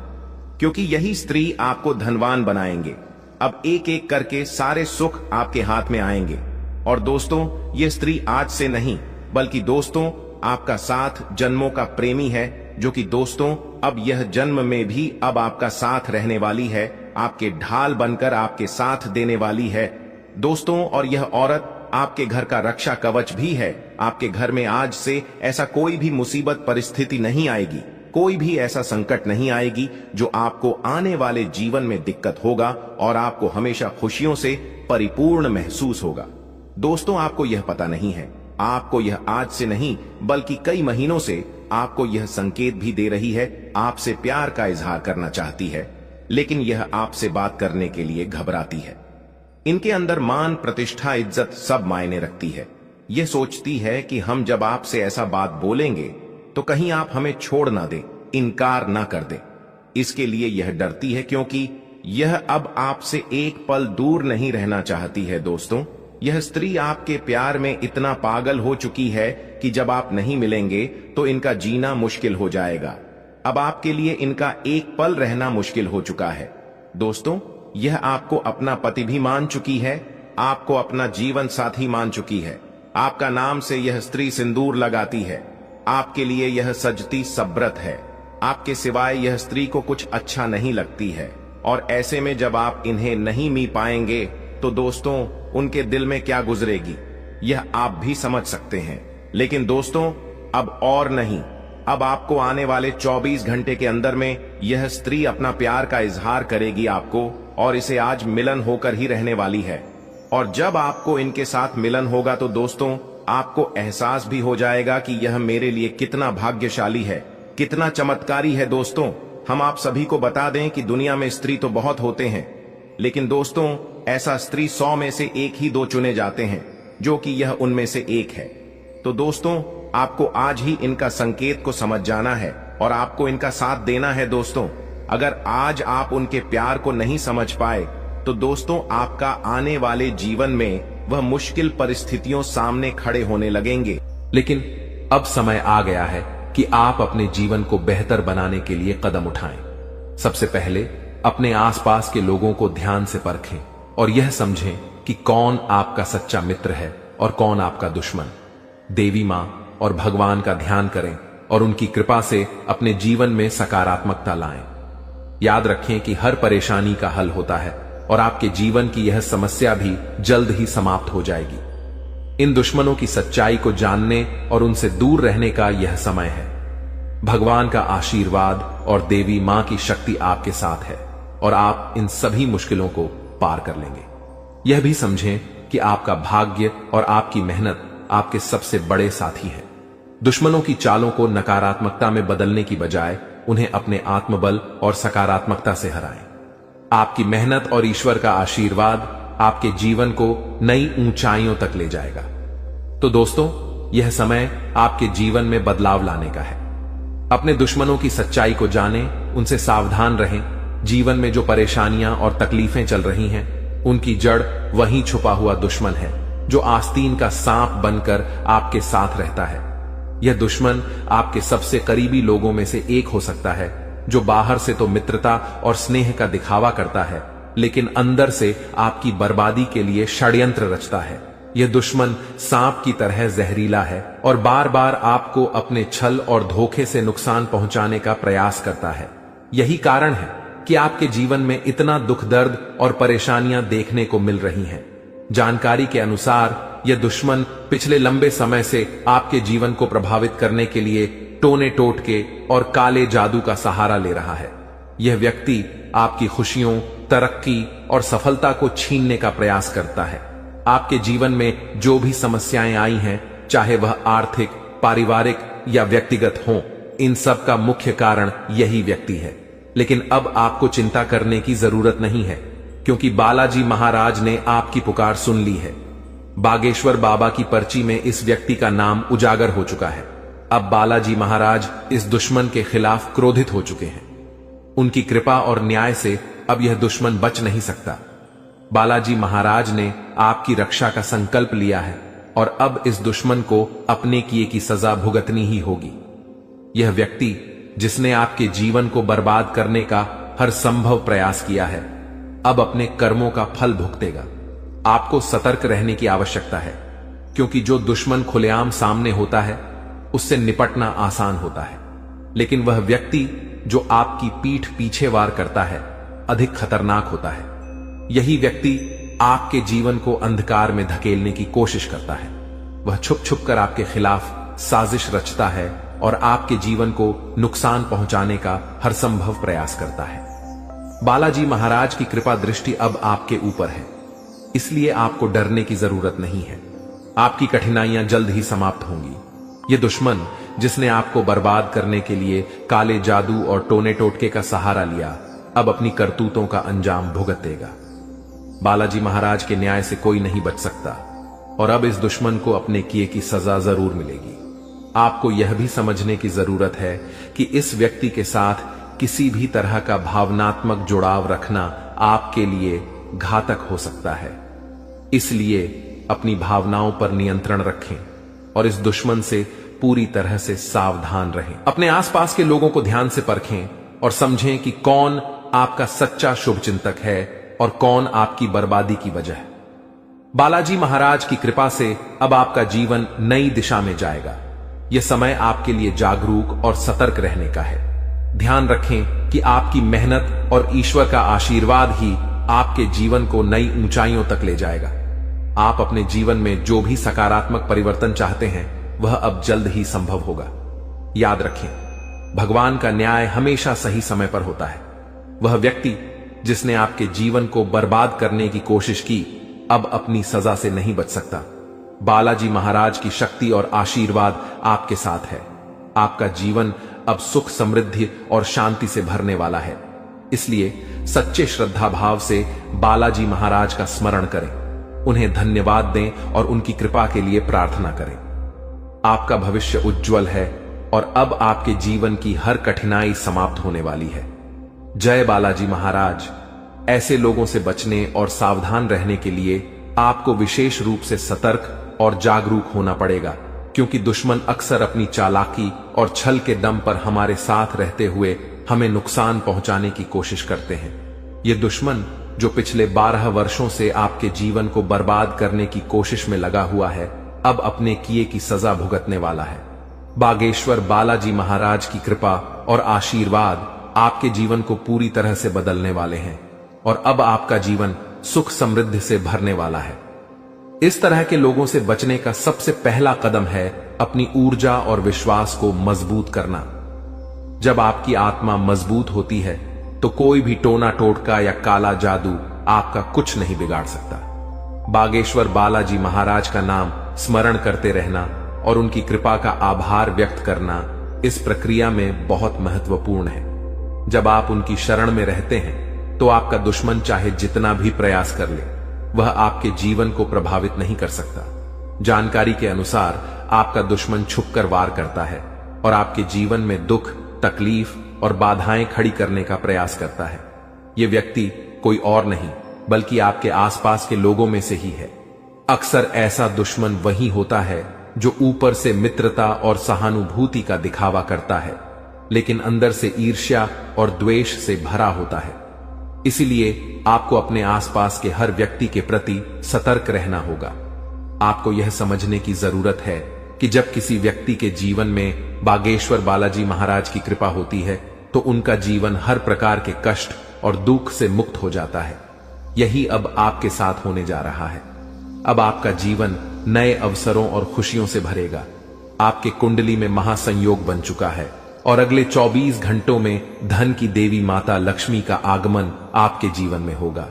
क्योंकि यही स्त्री आपको धनवान बनाएंगे। अब एक एक करके सारे सुख आपके हाथ में आएंगे। और दोस्तों ये स्त्री आज से नहीं, बल्कि दोस्तों आपका साथ जन्मों का प्रेमी है, जो कि दोस्तों अब यह जन्म में भी अब आपका साथ रहने वाली है, आपके ढाल बनकर आपके साथ देने वाली है दोस्तों। और यह औरत आपके घर का रक्षा कवच भी है। आपके घर में आज से ऐसा कोई भी मुसीबत परिस्थिति नहीं आएगी, कोई भी ऐसा संकट नहीं आएगी जो आपको आने वाले जीवन में दिक्कत होगा, और आपको हमेशा खुशियों से परिपूर्ण महसूस होगा। दोस्तों आपको यह पता नहीं है, आपको यह आज से नहीं बल्कि कई महीनों से आपको यह संकेत भी दे रही है, आपसे प्यार का इजहार करना चाहती है, लेकिन यह आपसे बात करने के लिए घबराती है। इनके अंदर मान, प्रतिष्ठा, इज्जत सब मायने रखती है। यह सोचती है कि हम जब आपसे ऐसा बात बोलेंगे तो कहीं आप हमें छोड़ ना दें, इनकार ना कर दें। इसके लिए यह डरती है, क्योंकि यह अब आपसे एक पल दूर नहीं रहना चाहती है। दोस्तों यह स्त्री आपके प्यार में इतना पागल हो चुकी है कि जब आप नहीं मिलेंगे तो इनका जीना मुश्किल हो जाएगा। अब आपके लिए इनका एक पल रहना मुश्किल हो चुका है। दोस्तों यह आपको अपना पति भी मान चुकी है, आपको अपना जीवन साथी मान चुकी है। आपका नाम से यह स्त्री सिंदूर लगाती है, आपके लिए यह सजती सब्रत है। आपके सिवाय यह स्त्री को कुछ अच्छा नहीं लगती है। और ऐसे में जब आप इन्हें नहीं मी पाएंगे तो दोस्तों उनके दिल में क्या गुजरेगी यह आप भी समझ सकते हैं। लेकिन दोस्तों अब और नहीं, अब आपको आने वाले 24 घंटे के अंदर में यह स्त्री अपना प्यार का इजहार करेगी आपको, और इसे आज मिलन होकर ही रहने वाली है। और जब आपको इनके साथ मिलन होगा तो दोस्तों आपको एहसास भी हो जाएगा कि यह मेरे लिए कितना भाग्यशाली है, कितना चमत्कारी है। दोस्तों हम आप सभी को बता दें कि दुनिया में स्त्री तो बहुत होते हैं, लेकिन दोस्तों ऐसा स्त्री 100 में से 1 ही 2 चुने जाते हैं, जो कि यह उनमें से एक है। तो दोस्तों आपको आज ही इनका संकेत को समझ जाना है और आपको इनका साथ देना है। दोस्तों अगर आज आप उनके प्यार को नहीं समझ पाए तो दोस्तों आपका आने वाले जीवन में वह मुश्किल परिस्थितियों सामने खड़े होने लगेंगे। लेकिन अब समय आ गया है कि आप अपने जीवन को बेहतर बनाने के लिए कदम उठाएं। सबसे पहले अपने आसपास के लोगों को ध्यान से परखें और यह समझें कि कौन आपका सच्चा मित्र है और कौन आपका दुश्मन। देवी मां और भगवान का ध्यान करें और उनकी कृपा से अपने जीवन में सकारात्मकता लाएं। याद रखें कि हर परेशानी का हल होता है और आपके जीवन की यह समस्या भी जल्द ही समाप्त हो जाएगी। इन दुश्मनों की सच्चाई को जानने और उनसे दूर रहने का यह समय है। भगवान का आशीर्वाद और देवी मां की शक्ति आपके साथ है और आप इन सभी मुश्किलों को पार कर लेंगे। यह भी समझें कि आपका भाग्य और आपकी मेहनत आपके सबसे बड़े साथी हैं। दुश्मनों की चालों को नकारात्मकता में बदलने की बजाय उन्हें अपने आत्मबल और सकारात्मकता से हराएं। आपकी मेहनत और ईश्वर का आशीर्वाद आपके जीवन को नई ऊंचाइयों तक ले जाएगा। तो दोस्तों यह समय आपके जीवन में बदलाव लाने का है। अपने दुश्मनों की सच्चाई को जानें, उनसे सावधान रहें। जीवन में जो परेशानियां और तकलीफें चल रही हैं उनकी जड़ वहीं छुपा हुआ दुश्मन है जो आस्तीन का सांप बनकर आपके साथ रहता है। यह दुश्मन आपके सबसे करीबी लोगों में से एक हो सकता है जो बाहर से तो मित्रता और स्नेह का दिखावा करता है, लेकिन अंदर से आपकी बर्बादी के लिए षड्यंत्र रचता है। यह दुश्मन सांप की तरह जहरीला है और बार बार आपको अपने छल और धोखे से नुकसान पहुंचाने का प्रयास करता है। यही कारण है कि आपके जीवन में इतना दुख दर्द और परेशानियां देखने को मिल रही हैं। जानकारी के अनुसार यह दुश्मन पिछले लंबे समय से आपके जीवन को प्रभावित करने के लिए टोने टोटके और काले जादू का सहारा ले रहा है। यह व्यक्ति आपकी खुशियों, तरक्की और सफलता को छीनने का प्रयास करता है। आपके जीवन में जो भी समस्याएं आई हैं, चाहे वह आर्थिक, पारिवारिक या व्यक्तिगत हों, इन सब का मुख्य कारण यही व्यक्ति है। लेकिन अब आपको चिंता करने की जरूरत नहीं है, क्योंकि बालाजी महाराज ने आपकी पुकार सुन ली है। बागेश्वर बाबा की पर्ची में इस व्यक्ति का नाम उजागर हो चुका है। अब बालाजी महाराज इस दुश्मन के खिलाफ क्रोधित हो चुके हैं। उनकी कृपा और न्याय से अब यह दुश्मन बच नहीं सकता। बालाजी महाराज ने आपकी रक्षा का संकल्प लिया है और अब इस दुश्मन को अपने किए की सजा भुगतनी ही होगी। यह व्यक्ति जिसने आपके जीवन को बर्बाद करने का हर संभव प्रयास किया है, अब अपने कर्मों का फल भुगतेगा। आपको सतर्क रहने की आवश्यकता है, क्योंकि जो दुश्मन खुलेआम सामने होता है उससे निपटना आसान होता है, लेकिन वह व्यक्ति जो आपकी पीठ पीछे वार करता है अधिक खतरनाक होता है। यही व्यक्ति आपके जीवन को अंधकार में धकेलने की कोशिश करता है। वह छुप छुप कर आपके खिलाफ साजिश रचता है और आपके जीवन को नुकसान पहुंचाने का हर संभव प्रयास करता है। बालाजी महाराज की कृपा दृष्टि अब आपके ऊपर है, इसलिए आपको डरने की जरूरत नहीं है। आपकी कठिनाइयां जल्द ही समाप्त होंगी। यह दुश्मन जिसने आपको बर्बाद करने के लिए काले जादू और टोने टोटके का सहारा लिया, अब अपनी करतूतों का अंजाम भुगतेगा। बालाजी महाराज के न्याय से कोई नहीं बच सकता और अब इस दुश्मन को अपने किए की सजा जरूर मिलेगी। आपको यह भी समझने की जरूरत है कि इस व्यक्ति के साथ किसी भी तरह का भावनात्मक जुड़ाव रखना आपके लिए घातक हो सकता है। इसलिए अपनी भावनाओं पर नियंत्रण रखें और इस दुश्मन से पूरी तरह से सावधान रहें। अपने आसपास के लोगों को ध्यान से परखें और समझें कि कौन आपका सच्चा शुभचिंतक है और कौन आपकी बर्बादी की वजह है। बालाजी महाराज की कृपा से अब आपका जीवन नई दिशा में जाएगा। यह समय आपके लिए जागरूक और सतर्क रहने का है। ध्यान रखें कि आपकी मेहनत और ईश्वर का आशीर्वाद ही आपके जीवन को नई ऊंचाइयों तक ले जाएगा। आप अपने जीवन में जो भी सकारात्मक परिवर्तन चाहते हैं वह अब जल्द ही संभव होगा। याद रखें, भगवान का न्याय हमेशा सही समय पर होता है। वह व्यक्ति जिसने आपके जीवन को बर्बाद करने की कोशिश की अब अपनी सजा से नहीं बच सकता। बालाजी महाराज की शक्ति और आशीर्वाद आपके साथ है। आपका जीवन अब सुख, समृद्धि और शांति से भरने वाला है। इसलिए सच्चे श्रद्धा भाव से बालाजी महाराज का स्मरण करें, उन्हें धन्यवाद दें और उनकी कृपा के लिए प्रार्थना करें। आपका भविष्य उज्जवल है और अब आपके जीवन की हर कठिनाई समाप्त होने वाली है। जय बालाजी महाराज। ऐसे लोगों से बचने और सावधान रहने के लिए आपको विशेष रूप से सतर्क और जागरूक होना पड़ेगा, क्योंकि दुश्मन अक्सर अपनी चालाकी और छल के दम पर हमारे साथ रहते हुए हमें नुकसान पहुंचाने की कोशिश करते हैं। ये दुश्मन जो पिछले 12 वर्षों से आपके जीवन को बर्बाद करने की कोशिश में लगा हुआ है, अब अपने किए की सजा भुगतने वाला है। बागेश्वर बालाजी महाराज की कृपा और आशीर्वाद आपके जीवन को पूरी तरह से बदलने वाले हैं और अब आपका जीवन सुख, समृद्धि से भरने वाला है। इस तरह के लोगों से बचने का सबसे पहला कदम है अपनी ऊर्जा और विश्वास को मजबूत करना। जब आपकी आत्मा मजबूत होती है तो कोई भी टोना टोटका या काला जादू आपका कुछ नहीं बिगाड़ सकता। बागेश्वर बालाजी महाराज का नाम स्मरण करते रहना और उनकी कृपा का आभार व्यक्त करना इस प्रक्रिया में बहुत महत्वपूर्ण है। जब आप उनकी शरण में रहते हैं तो आपका दुश्मन चाहे जितना भी प्रयास कर ले, वह आपके जीवन को प्रभावित नहीं कर सकता। जानकारी के अनुसार आपका दुश्मन छुपकर वार करता है और आपके जीवन में दुख, तकलीफ और बाधाएं खड़ी करने का प्रयास करता है। यह व्यक्ति कोई और नहीं बल्कि आपके आसपास के लोगों में से ही है। अक्सर ऐसा दुश्मन वही होता है जो ऊपर से मित्रता और सहानुभूति का दिखावा करता है, लेकिन अंदर से ईर्ष्या और द्वेष से भरा होता है। इसीलिए आपको अपने आसपास के हर व्यक्ति के प्रति सतर्क रहना होगा। आपको यह समझने की जरूरत है कि जब किसी व्यक्ति के जीवन में बागेश्वर बालाजी महाराज की कृपा होती है तो उनका जीवन हर प्रकार के कष्ट और दुख से मुक्त हो जाता है। यही अब आपके साथ होने जा रहा है। अब आपका जीवन नए अवसरों और खुशियों से भरेगा। आपके कुंडली में महासंयोग बन चुका है और अगले 24 घंटों में धन की देवी माता लक्ष्मी का आगमन आपके जीवन में होगा।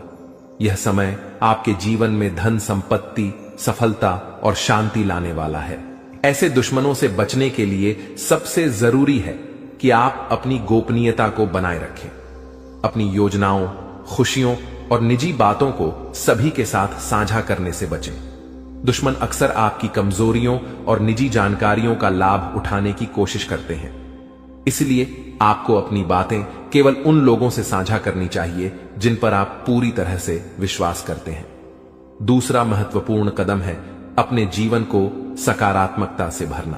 यह समय आपके जीवन में धन, संपत्ति, सफलता और शांति लाने वाला है। ऐसे दुश्मनों से बचने के लिए सबसे जरूरी है कि आप अपनी गोपनीयता को बनाए रखें। अपनी योजनाओं, खुशियों और निजी बातों को सभी के साथ साझा करने से बचें। दुश्मन अक्सर आपकी कमजोरियों और निजी जानकारियों का लाभ उठाने की कोशिश करते हैं। इसलिए आपको अपनी बातें केवल उन लोगों से साझा करनी चाहिए जिन पर आप पूरी तरह से विश्वास करते हैं। दूसरा महत्वपूर्ण कदम है अपने जीवन को सकारात्मकता से भरना।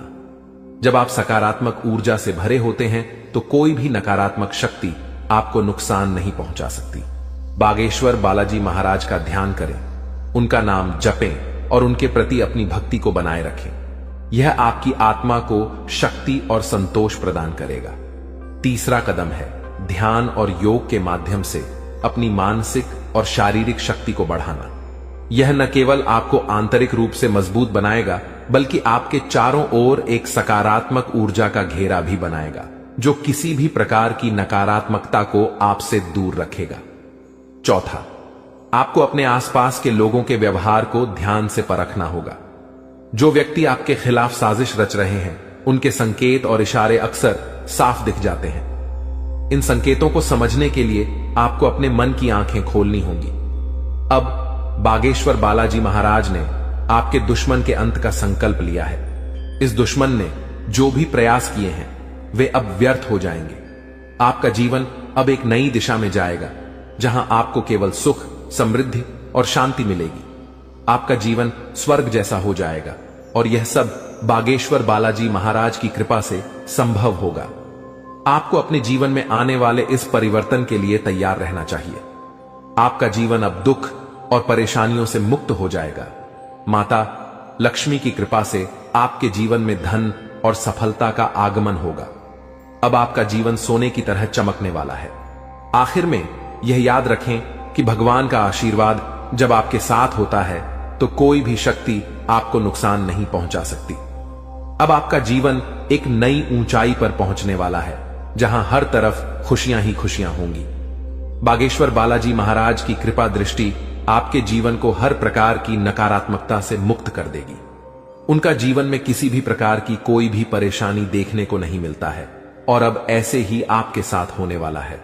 जब आप सकारात्मक ऊर्जा से भरे होते हैं तो कोई भी नकारात्मक शक्ति आपको नुकसान नहीं पहुंचा सकती। बागेश्वर बालाजी महाराज का ध्यान करें, उनका नाम जपें और उनके प्रति अपनी भक्ति को बनाए रखें। यह आपकी आत्मा को शक्ति और संतोष प्रदान करेगा। तीसरा कदम है ध्यान और योग के माध्यम से अपनी मानसिक और शारीरिक शक्ति को बढ़ाना। यह न केवल आपको आंतरिक रूप से मजबूत बनाएगा बल्कि आपके चारों ओर एक सकारात्मक ऊर्जा का घेरा भी बनाएगा जो किसी भी प्रकार की नकारात्मकता को आपसे दूर रखेगा। चौथा, आपको अपने आसपास के लोगों के व्यवहार को ध्यान से परखना होगा। जो व्यक्ति आपके खिलाफ साजिश रच रहे हैं उनके संकेत और इशारे अक्सर साफ दिख जाते हैं। इन संकेतों को समझने के लिए आपको अपने मन की आंखें खोलनी होंगी। अब बागेश्वर बालाजी महाराज ने आपके दुश्मन के अंत का संकल्प लिया है। इस दुश्मन ने जो भी प्रयास किए हैं वे अब व्यर्थ हो जाएंगे। आपका जीवन अब एक नई दिशा में जाएगा जहां आपको केवल सुख, समृद्धि और शांति मिलेगी। आपका जीवन स्वर्ग जैसा हो जाएगा और यह सब बागेश्वर बालाजी महाराज की कृपा से संभव होगा। आपको अपने जीवन में आने वाले इस परिवर्तन के लिए तैयार रहना चाहिए। आपका जीवन अब दुख और परेशानियों से मुक्त हो जाएगा। माता लक्ष्मी की कृपा से आपके जीवन में धन और सफलता का आगमन होगा। अब आपका जीवन सोने की तरह चमकने वाला है। आखिर में यह याद रखें कि भगवान का आशीर्वाद जब आपके साथ होता है तो कोई भी शक्ति आपको नुकसान नहीं पहुंचा सकती। अब आपका जीवन एक नई ऊंचाई पर पहुंचने वाला है, जहां हर तरफ खुशियां ही खुशियां होंगी। बागेश्वर बालाजी महाराज की कृपा दृष्टि आपके जीवन को हर प्रकार की नकारात्मकता से मुक्त कर देगी। उनका जीवन में किसी भी प्रकार की कोई भी परेशानी देखने को नहीं मिलता है और अब ऐसे ही आपके साथ होने वाला है।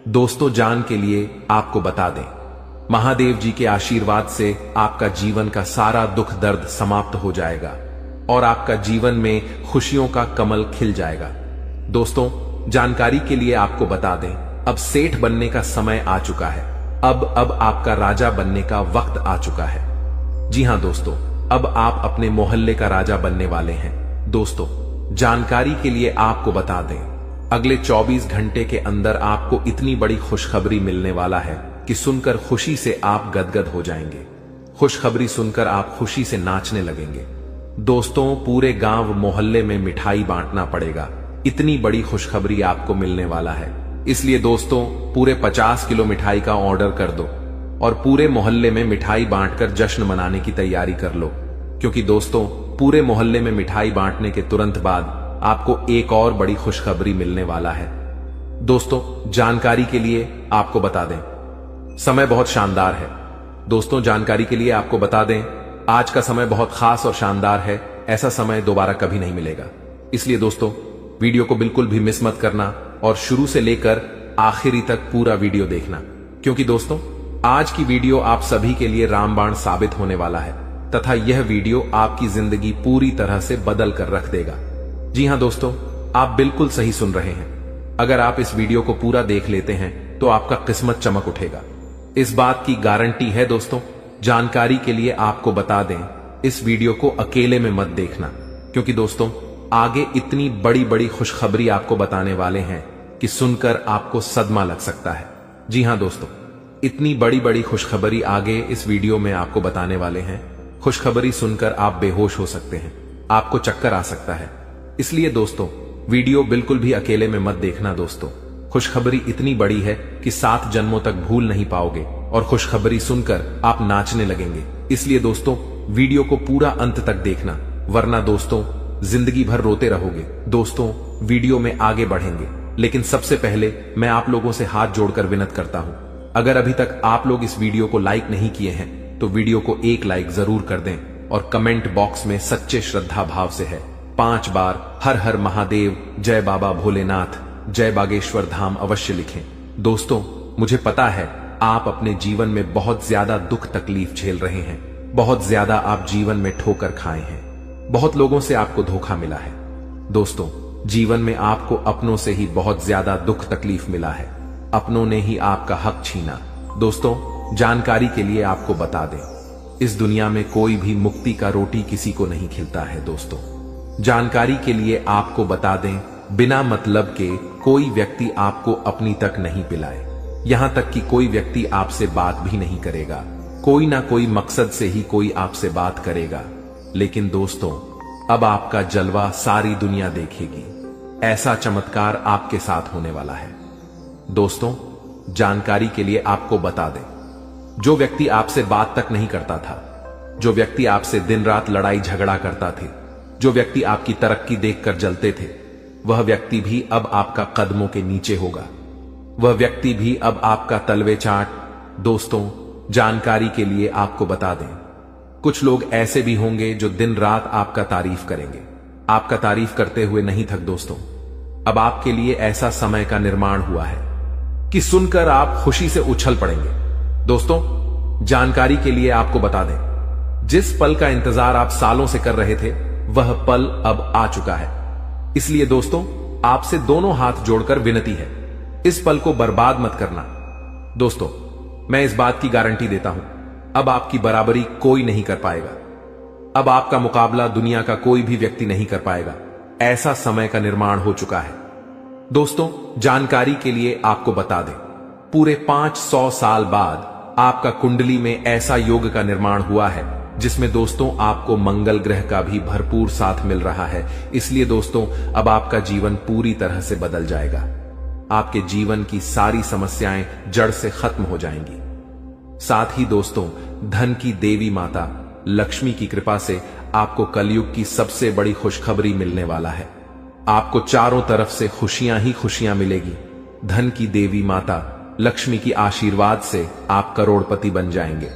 दोस्तों, जान के लिए आपको बता दें, महादेव जी के आशीर्वाद से आपका जीवन का सारा दुख दर्द समाप्त हो जाएगा और आपका जीवन में खुशियों का कमल खिल जाएगा। दोस्तों, जानकारी के लिए आपको बता दें, अब सेठ बनने का समय आ चुका है। अब आपका राजा बनने का वक्त आ चुका है। जी हां दोस्तों, अब आप अपने मोहल्ले का राजा बनने वाले हैं। दोस्तों, जानकारी के लिए आपको बता दें, अगले 24 घंटे के अंदर आपको इतनी बड़ी खुशखबरी मिलने वाला है कि सुनकर खुशी से आप गदगद हो जाएंगे। खुशखबरी सुनकर आप खुशी से नाचने लगेंगे। दोस्तों, पूरे गांव मोहल्ले में मिठाई बांटना पड़ेगा, इतनी बड़ी खुशखबरी आपको मिलने वाला है। इसलिए दोस्तों, पूरे 50 किलो मिठाई का ऑर्डर कर दो और पूरे मोहल्ले में मिठाई बांटकर जश्न मनाने की तैयारी कर लो, क्योंकि दोस्तों, पूरे मोहल्ले में मिठाई बांटने के तुरंत बाद आपको एक और बड़ी खुशखबरी मिलने वाला है। दोस्तों, जानकारी के लिए आपको बता दें, समय बहुत शानदार है। दोस्तों, जानकारी के लिए आपको बता दें, आज का समय बहुत खास और शानदार है। ऐसा समय दोबारा कभी नहीं मिलेगा। इसलिए दोस्तों, वीडियो को बिल्कुल भी मिस मत करना और शुरू से लेकर आखिरी तक पूरा वीडियो देखना, क्योंकि दोस्तों, आज की वीडियो आप सभी के लिए रामबाण साबित होने वाला है तथा यह वीडियो आपकी जिंदगी पूरी तरह से बदल कर रख देगा। जी हां दोस्तों, आप बिल्कुल सही सुन रहे हैं। अगर आप इस वीडियो को पूरा देख लेते हैं तो आपका किस्मत चमक उठेगा, इस बात की गारंटी है। दोस्तों, जानकारी के लिए आपको बता दें, इस वीडियो को अकेले में मत देखना, क्योंकि दोस्तों, आगे इतनी बड़ी बड़ी खुशखबरी आपको बताने वाले हैं कि सुनकर आपको सदमा लग सकता है। जी हां दोस्तों, इतनी बड़ी बड़ी खुशखबरी आगे इस वीडियो में आपको बताने वाले हैं। खुशखबरी सुनकर आप बेहोश हो सकते हैं, आपको चक्कर आ सकता है। इसलिए दोस्तों, वीडियो बिल्कुल भी अकेले में मत देखना। दोस्तों, खुशखबरी इतनी बड़ी है कि 7 जन्मों तक भूल नहीं पाओगे और खुशखबरी सुनकर आप नाचने लगेंगे। इसलिए दोस्तों, वीडियो को पूरा अंत तक देखना, वरना दोस्तों जिंदगी भर रोते रहोगे। दोस्तों, वीडियो में आगे बढ़ेंगे, लेकिन सबसे पहले मैं आप लोगों से हाथ जोड़कर विनती करता हूं, अगर अभी तक आप लोग इस वीडियो को लाइक नहीं किए हैं तो वीडियो को एक लाइक जरूर कर दें और कमेंट बॉक्स में सच्चे श्रद्धा भाव से है 5 बार हर हर महादेव, जय बाबा भोलेनाथ, जय बागेश्वर धाम अवश्य लिखें। दोस्तों, मुझे पता है आप अपने जीवन में बहुत ज्यादा दुख तकलीफ झेल रहे हैं, बहुत ज्यादा आप जीवन में ठोकर खाए हैं, बहुत लोगों से आपको धोखा मिला है। दोस्तों, जीवन में आपको अपनों से ही बहुत ज्यादा दुख तकलीफ मिला है, अपनों ने ही आपका हक छीना। दोस्तों, जानकारी के लिए आपको बता दें, इस दुनिया में कोई भी मुक्ति का रोटी किसी को नहीं खिलता है। दोस्तों, जानकारी के लिए आपको बता दें, बिना मतलब के कोई व्यक्ति आपको अपनी तक नहीं पिलाए, यहां तक कि कोई व्यक्ति आपसे बात भी नहीं करेगा। कोई ना कोई मकसद से ही कोई आपसे बात करेगा, लेकिन दोस्तों, अब आपका जलवा सारी दुनिया देखेगी। ऐसा चमत्कार आपके साथ होने वाला है। दोस्तों, जानकारी के लिए आपको बता दें, जो व्यक्ति आपसे बात तक नहीं करता था, जो व्यक्ति आपसे दिन रात लड़ाई झगड़ा करता थे, जो व्यक्ति आपकी तरक्की देखकर जलते थे, वह व्यक्ति भी अब आपका कदमों के नीचे होगा। वह व्यक्ति भी अब आपका तलवे चाट। दोस्तों, जानकारी के लिए आपको बता दें, कुछ लोग ऐसे भी होंगे जो दिन रात आपका तारीफ करेंगे, आपका तारीफ करते हुए नहीं थक। दोस्तों, अब आपके लिए ऐसा समय का निर्माण हुआ है कि सुनकर आप खुशी से उछल पड़ेंगे। दोस्तों, जानकारी के लिए आपको बता दें, जिस पल का इंतजार आप सालों से कर रहे थे, वह पल अब आ चुका है। इसलिए दोस्तों, आपसे दोनों हाथ जोड़कर विनती है, इस पल को बर्बाद मत करना। दोस्तों, मैं इस बात की गारंटी देता हूं, अब आपकी बराबरी कोई नहीं कर पाएगा। अब आपका मुकाबला दुनिया का कोई भी व्यक्ति नहीं कर पाएगा। ऐसा समय का निर्माण हो चुका है। दोस्तों, जानकारी के लिए आपको बता दें, पूरे 500 साल बाद आपका कुंडली में ऐसा योग का निर्माण हुआ है जिसमें दोस्तों आपको मंगल ग्रह का भी भरपूर साथ मिल रहा है। इसलिए दोस्तों अब आपका जीवन पूरी तरह से बदल जाएगा। आपके जीवन की सारी समस्याएं जड़ से खत्म हो जाएंगी। साथ ही दोस्तों धन की देवी माता लक्ष्मी की कृपा से आपको कलयुग की सबसे बड़ी खुशखबरी मिलने वाला है। आपको चारों तरफ से खुशियां ही खुशियां मिलेगी। धन की देवी माता लक्ष्मी की आशीर्वाद से आप करोड़पति बन जाएंगे।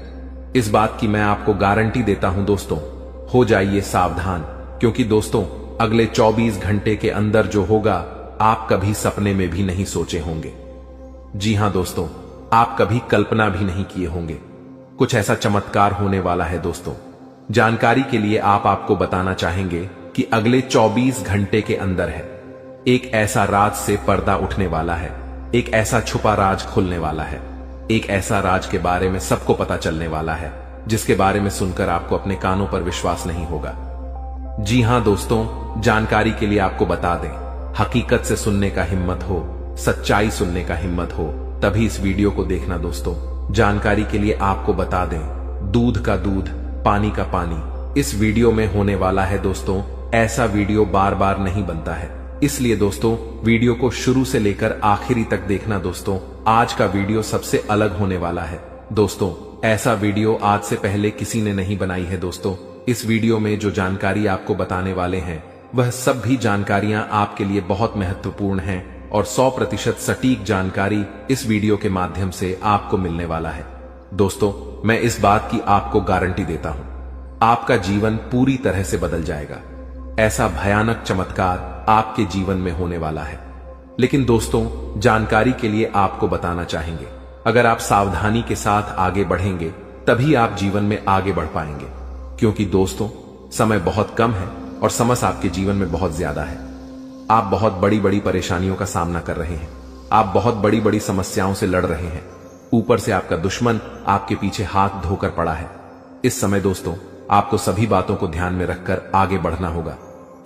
इस बात की मैं आपको गारंटी देता हूं दोस्तों। हो जाइए सावधान, क्योंकि दोस्तों अगले 24 घंटे के अंदर जो होगा आप कभी सपने में भी नहीं सोचे होंगे। जी हां दोस्तों, आप कभी कल्पना भी नहीं किए होंगे। कुछ ऐसा चमत्कार होने वाला है दोस्तों। जानकारी के लिए आपको बताना चाहेंगे कि अगले 24 घंटे के अंदर है एक ऐसा राज से पर्दा उठने वाला है। एक ऐसा छुपा राज खुलने वाला है। एक ऐसा राज के बारे में सबको पता चलने वाला है, जिसके बारे में सुनकर आपको अपने कानों पर विश्वास नहीं होगा। जी हां दोस्तों, जानकारी के लिए आपको बता दें, हकीकत से सुनने का हिम्मत हो, सच्चाई सुनने का हिम्मत हो, तभी इस वीडियो को देखना दोस्तों। जानकारी के लिए आपको बता दें, दूध का दूध, पानी का पानी इस वीडियो में होने वाला है दोस्तों। ऐसा वीडियो बार बार नहीं बनता है, इसलिए दोस्तों वीडियो को शुरू से लेकर आखिरी तक देखना दोस्तों। आज का वीडियो सबसे अलग होने वाला है दोस्तों। ऐसा वीडियो आज से पहले किसी ने नहीं बनाई है दोस्तों। इस वीडियो में जो जानकारी आपको बताने वाले हैं वह सब भी जानकारियां आपके लिए बहुत महत्वपूर्ण हैं और 100% सटीक जानकारी इस वीडियो के माध्यम से आपको मिलने वाला है दोस्तों। मैं इस बात की आपको गारंटी देता हूं, आपका जीवन पूरी तरह से बदल जाएगा। ऐसा भयानक चमत्कार आपके जीवन में होने वाला है। लेकिन दोस्तों जानकारी के लिए आपको बताना चाहेंगे, अगर आप सावधानी के साथ आगे बढ़ेंगे तभी आप जीवन में आगे बढ़ पाएंगे। क्योंकि दोस्तों समय बहुत कम है और समस्या आपके जीवन में बहुत ज्यादा है। आप बहुत बड़ी बड़ी परेशानियों का सामना कर रहे हैं। आप बहुत बड़ी बड़ी समस्याओं से लड़ रहे हैं। ऊपर से आपका दुश्मन आपके पीछे हाथ धोकर पड़ा है। इस समय दोस्तों आपको सभी बातों को ध्यान में रखकर आगे बढ़ना होगा।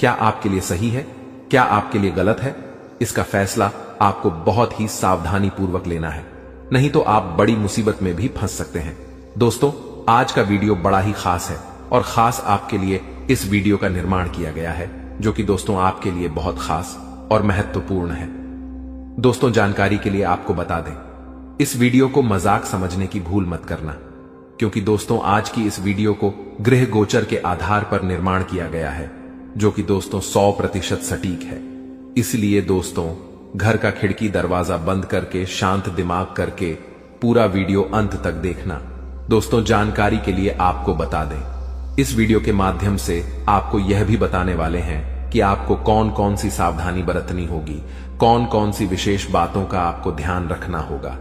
क्या आपके लिए सही है, क्या आपके लिए गलत है, इसका फैसला आपको बहुत ही सावधानी पूर्वक लेना है, नहीं तो आप बड़ी मुसीबत में भी फंस सकते हैं। दोस्तों आज का वीडियो बड़ा ही खास है और खास आपके लिए इस वीडियो का निर्माण किया गया है, जो कि दोस्तों आपके लिए बहुत खास और महत्वपूर्ण है। दोस्तों जानकारी के लिए आपको बता दें, इस वीडियो को मजाक समझने की भूल मत करना, क्योंकि दोस्तों आज की इस वीडियो को गृह गोचर के आधार पर निर्माण किया गया है, जो कि दोस्तों 100% सटीक है। इसलिए दोस्तों घर का खिड़की दरवाजा बंद करके शांत दिमाग करके पूरा वीडियो अंत तक देखना। दोस्तों जानकारी के लिए आपको बता दें, इस वीडियो के माध्यम से आपको यह भी बताने वाले हैं कि आपको कौन कौन सी सावधानी बरतनी होगी, कौन कौन सी विशेष बातों का आपको ध्यान रखना होगा,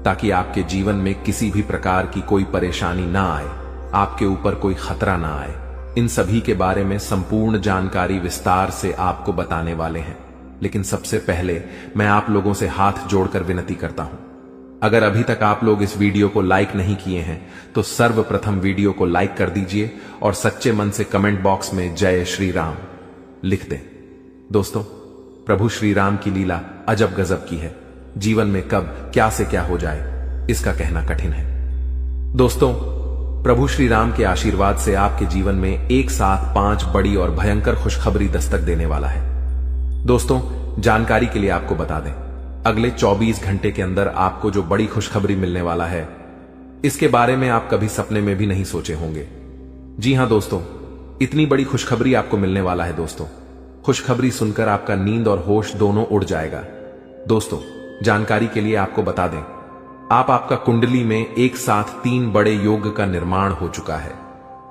ताकि आपके जीवन में किसी भी प्रकार की कोई परेशानी ना आए, आपके ऊपर कोई खतरा ना आए। इन सभी के बारे में संपूर्ण जानकारी विस्तार से आपको बताने वाले हैं। लेकिन सबसे पहले मैं आप लोगों से हाथ जोड़कर विनती करता हूं, अगर अभी तक आप लोग इस वीडियो को लाइक नहीं किए हैं तो सर्वप्रथम वीडियो को लाइक कर दीजिए और सच्चे मन से कमेंट बॉक्स में जय श्री राम लिख दें। दोस्तों प्रभु श्री राम की लीला अजब गजब की है। जीवन में कब क्या से क्या हो जाए इसका कहना कठिन है। दोस्तों प्रभु श्री राम के आशीर्वाद से आपके जीवन में एक साथ 5 बड़ी और भयंकर खुशखबरी दस्तक देने वाला है। दोस्तों जानकारी के लिए आपको बता दें, अगले 24 घंटे के अंदर आपको जो बड़ी खुशखबरी मिलने वाला है, इसके बारे में आप कभी सपने में भी नहीं सोचे होंगे। जी हां दोस्तों, इतनी बड़ी खुशखबरी आपको मिलने वाला है। दोस्तों खुशखबरी सुनकर आपका नींद और होश दोनों उड़ जाएगा। दोस्तों जानकारी के लिए आपको बता दें, आपका कुंडली में एक साथ 3 बड़े योग का निर्माण हो चुका है।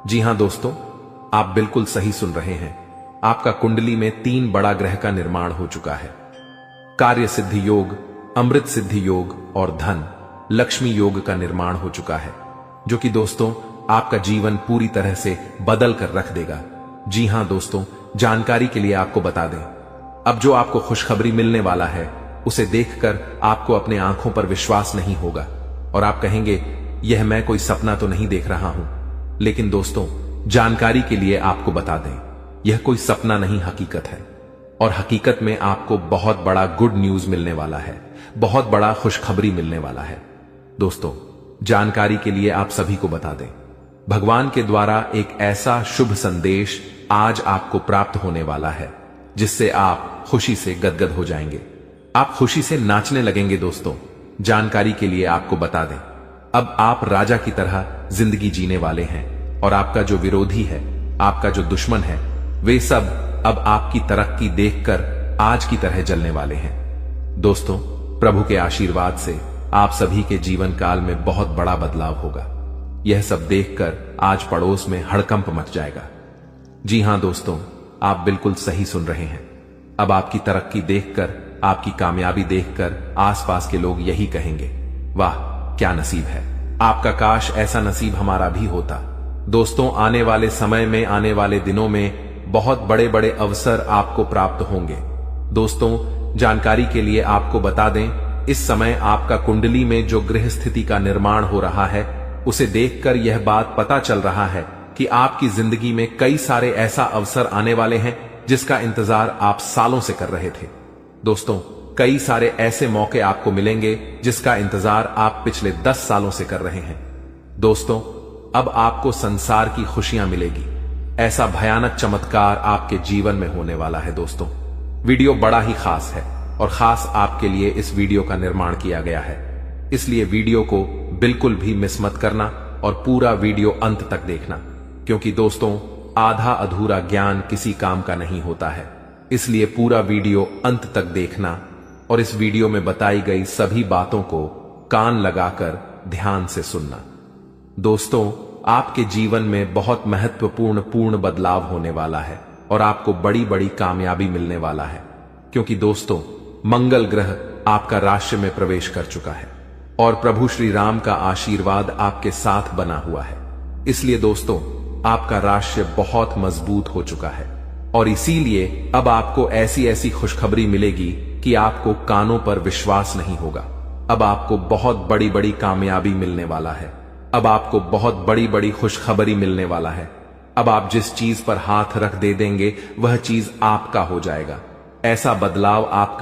जी हां दोस्तों, आप बिल्कुल सही सुन रहे हैं। आपका कुंडली में 3 बड़ा ग्रह का निर्माण हो चुका है। कार्य सिद्धि योग, अमृत सिद्धि योग और धन लक्ष्मी योग का निर्माण हो चुका है, जो कि दोस्तों आपका जीवन पूरी तरह से बदल कर रख देगा। जी हां दोस्तों, जानकारी के लिए आपको बता दें, अब जो आपको खुशखबरी मिलने वाला है उसे देखकर आपको अपने आंखों पर विश्वास नहीं होगा और आप कहेंगे यह मैं कोई सपना तो नहीं देख रहा हूं। लेकिन दोस्तों जानकारी के लिए आपको बता दें, यह कोई सपना नहीं हकीकत है और हकीकत में आपको बहुत बड़ा गुड न्यूज मिलने वाला है, बहुत बड़ा खुशखबरी मिलने वाला है। दोस्तों जानकारी के लिए आप सभी को बता दें, भगवान के द्वारा एक ऐसा शुभ संदेश आज आपको प्राप्त होने वाला है जिससे आप खुशी से गदगद हो जाएंगे। आप खुशी से नाचने लगेंगे। दोस्तों, जानकारी के लिए आपको बता दें, अब आप राजा की तरह जिंदगी जीने वाले हैं और आपका जो विरोधी है, आपका जो दुश्मन है, वे सब अब आपकी तरक्की देखकर आज की तरह जलने वाले हैं। दोस्तों, प्रभु के आशीर्वाद से आप सभी के जीवन काल में बहुत बड़ा बदलाव होगा। यह सब देखकर आज पड़ोस में हड़कंप मच जाएगा। जी हां दोस्तों, आप बिल्कुल सही सुन रहे हैं। अब आपकी तरक्की देखकर, आपकी कामयाबी देखकर आसपास के लोग यही कहेंगे, वाह क्या नसीब है, आपका काश ऐसा नसीब हमारा भी होता। दोस्तों, आने वाले समय में, आने वाले दिनों में बहुत बड़े बड़े अवसर आपको प्राप्त होंगे। दोस्तों, जानकारी के लिए आपको बता दें, इस समय आपका कुंडली में जो ग्रह स्थिति का निर्माण हो रहा है, उसे देखकर यह बात पता चल रहा है कि आपकी जिंदगी में कई सारे ऐसा अवसर आने वाले हैं जिसका इंतजार आप सालों से कर रहे थे। दोस्तों, कई सारे ऐसे मौके आपको मिलेंगे जिसका इंतजार आप पिछले 10 सालों से कर रहे हैं। दोस्तों, अब आपको संसार की खुशियां मिलेगी। ऐसा भयानक चमत्कार आपके जीवन में होने वाला है। दोस्तों, वीडियो बड़ा ही खास है और खास आपके लिए इस वीडियो का निर्माण किया गया है, इसलिए वीडियो को बिल्कुल भी मिस मत करना और पूरा वीडियो अंत तक देखना, क्योंकि दोस्तों, आधा अधूरा ज्ञान किसी काम का नहीं होता है। इसलिए पूरा वीडियो अंत तक देखना और इस वीडियो में बताई गई सभी बातों को कान लगाकर ध्यान से सुनना। दोस्तों, आपके जीवन में बहुत महत्वपूर्ण बदलाव होने वाला है और आपको बड़ी बड़ी कामयाबी मिलने वाला है, क्योंकि दोस्तों, मंगल ग्रह आपका राशि में प्रवेश कर चुका है और प्रभु श्री राम का आशीर्वाद आपके साथ बना हुआ है। इसलिए दोस्तों, आपका राशि बहुत मजबूत हो चुका है और इसीलिए अब आपको ऐसी ऐसी खुशखबरी मिलेगी कि आपको कानों पर विश्वास नहीं होगा। अब आपको बहुत बड़ी बड़ी कामयाबी मिलने वाला है। अब आपको बहुत बड़ी बड़ी खुशखबरी मिलने वाला है। अब आप जिस चीज पर हाथ रख दे देंगे वह चीज आपका हो जाएगा। ऐसा बदलाव आपका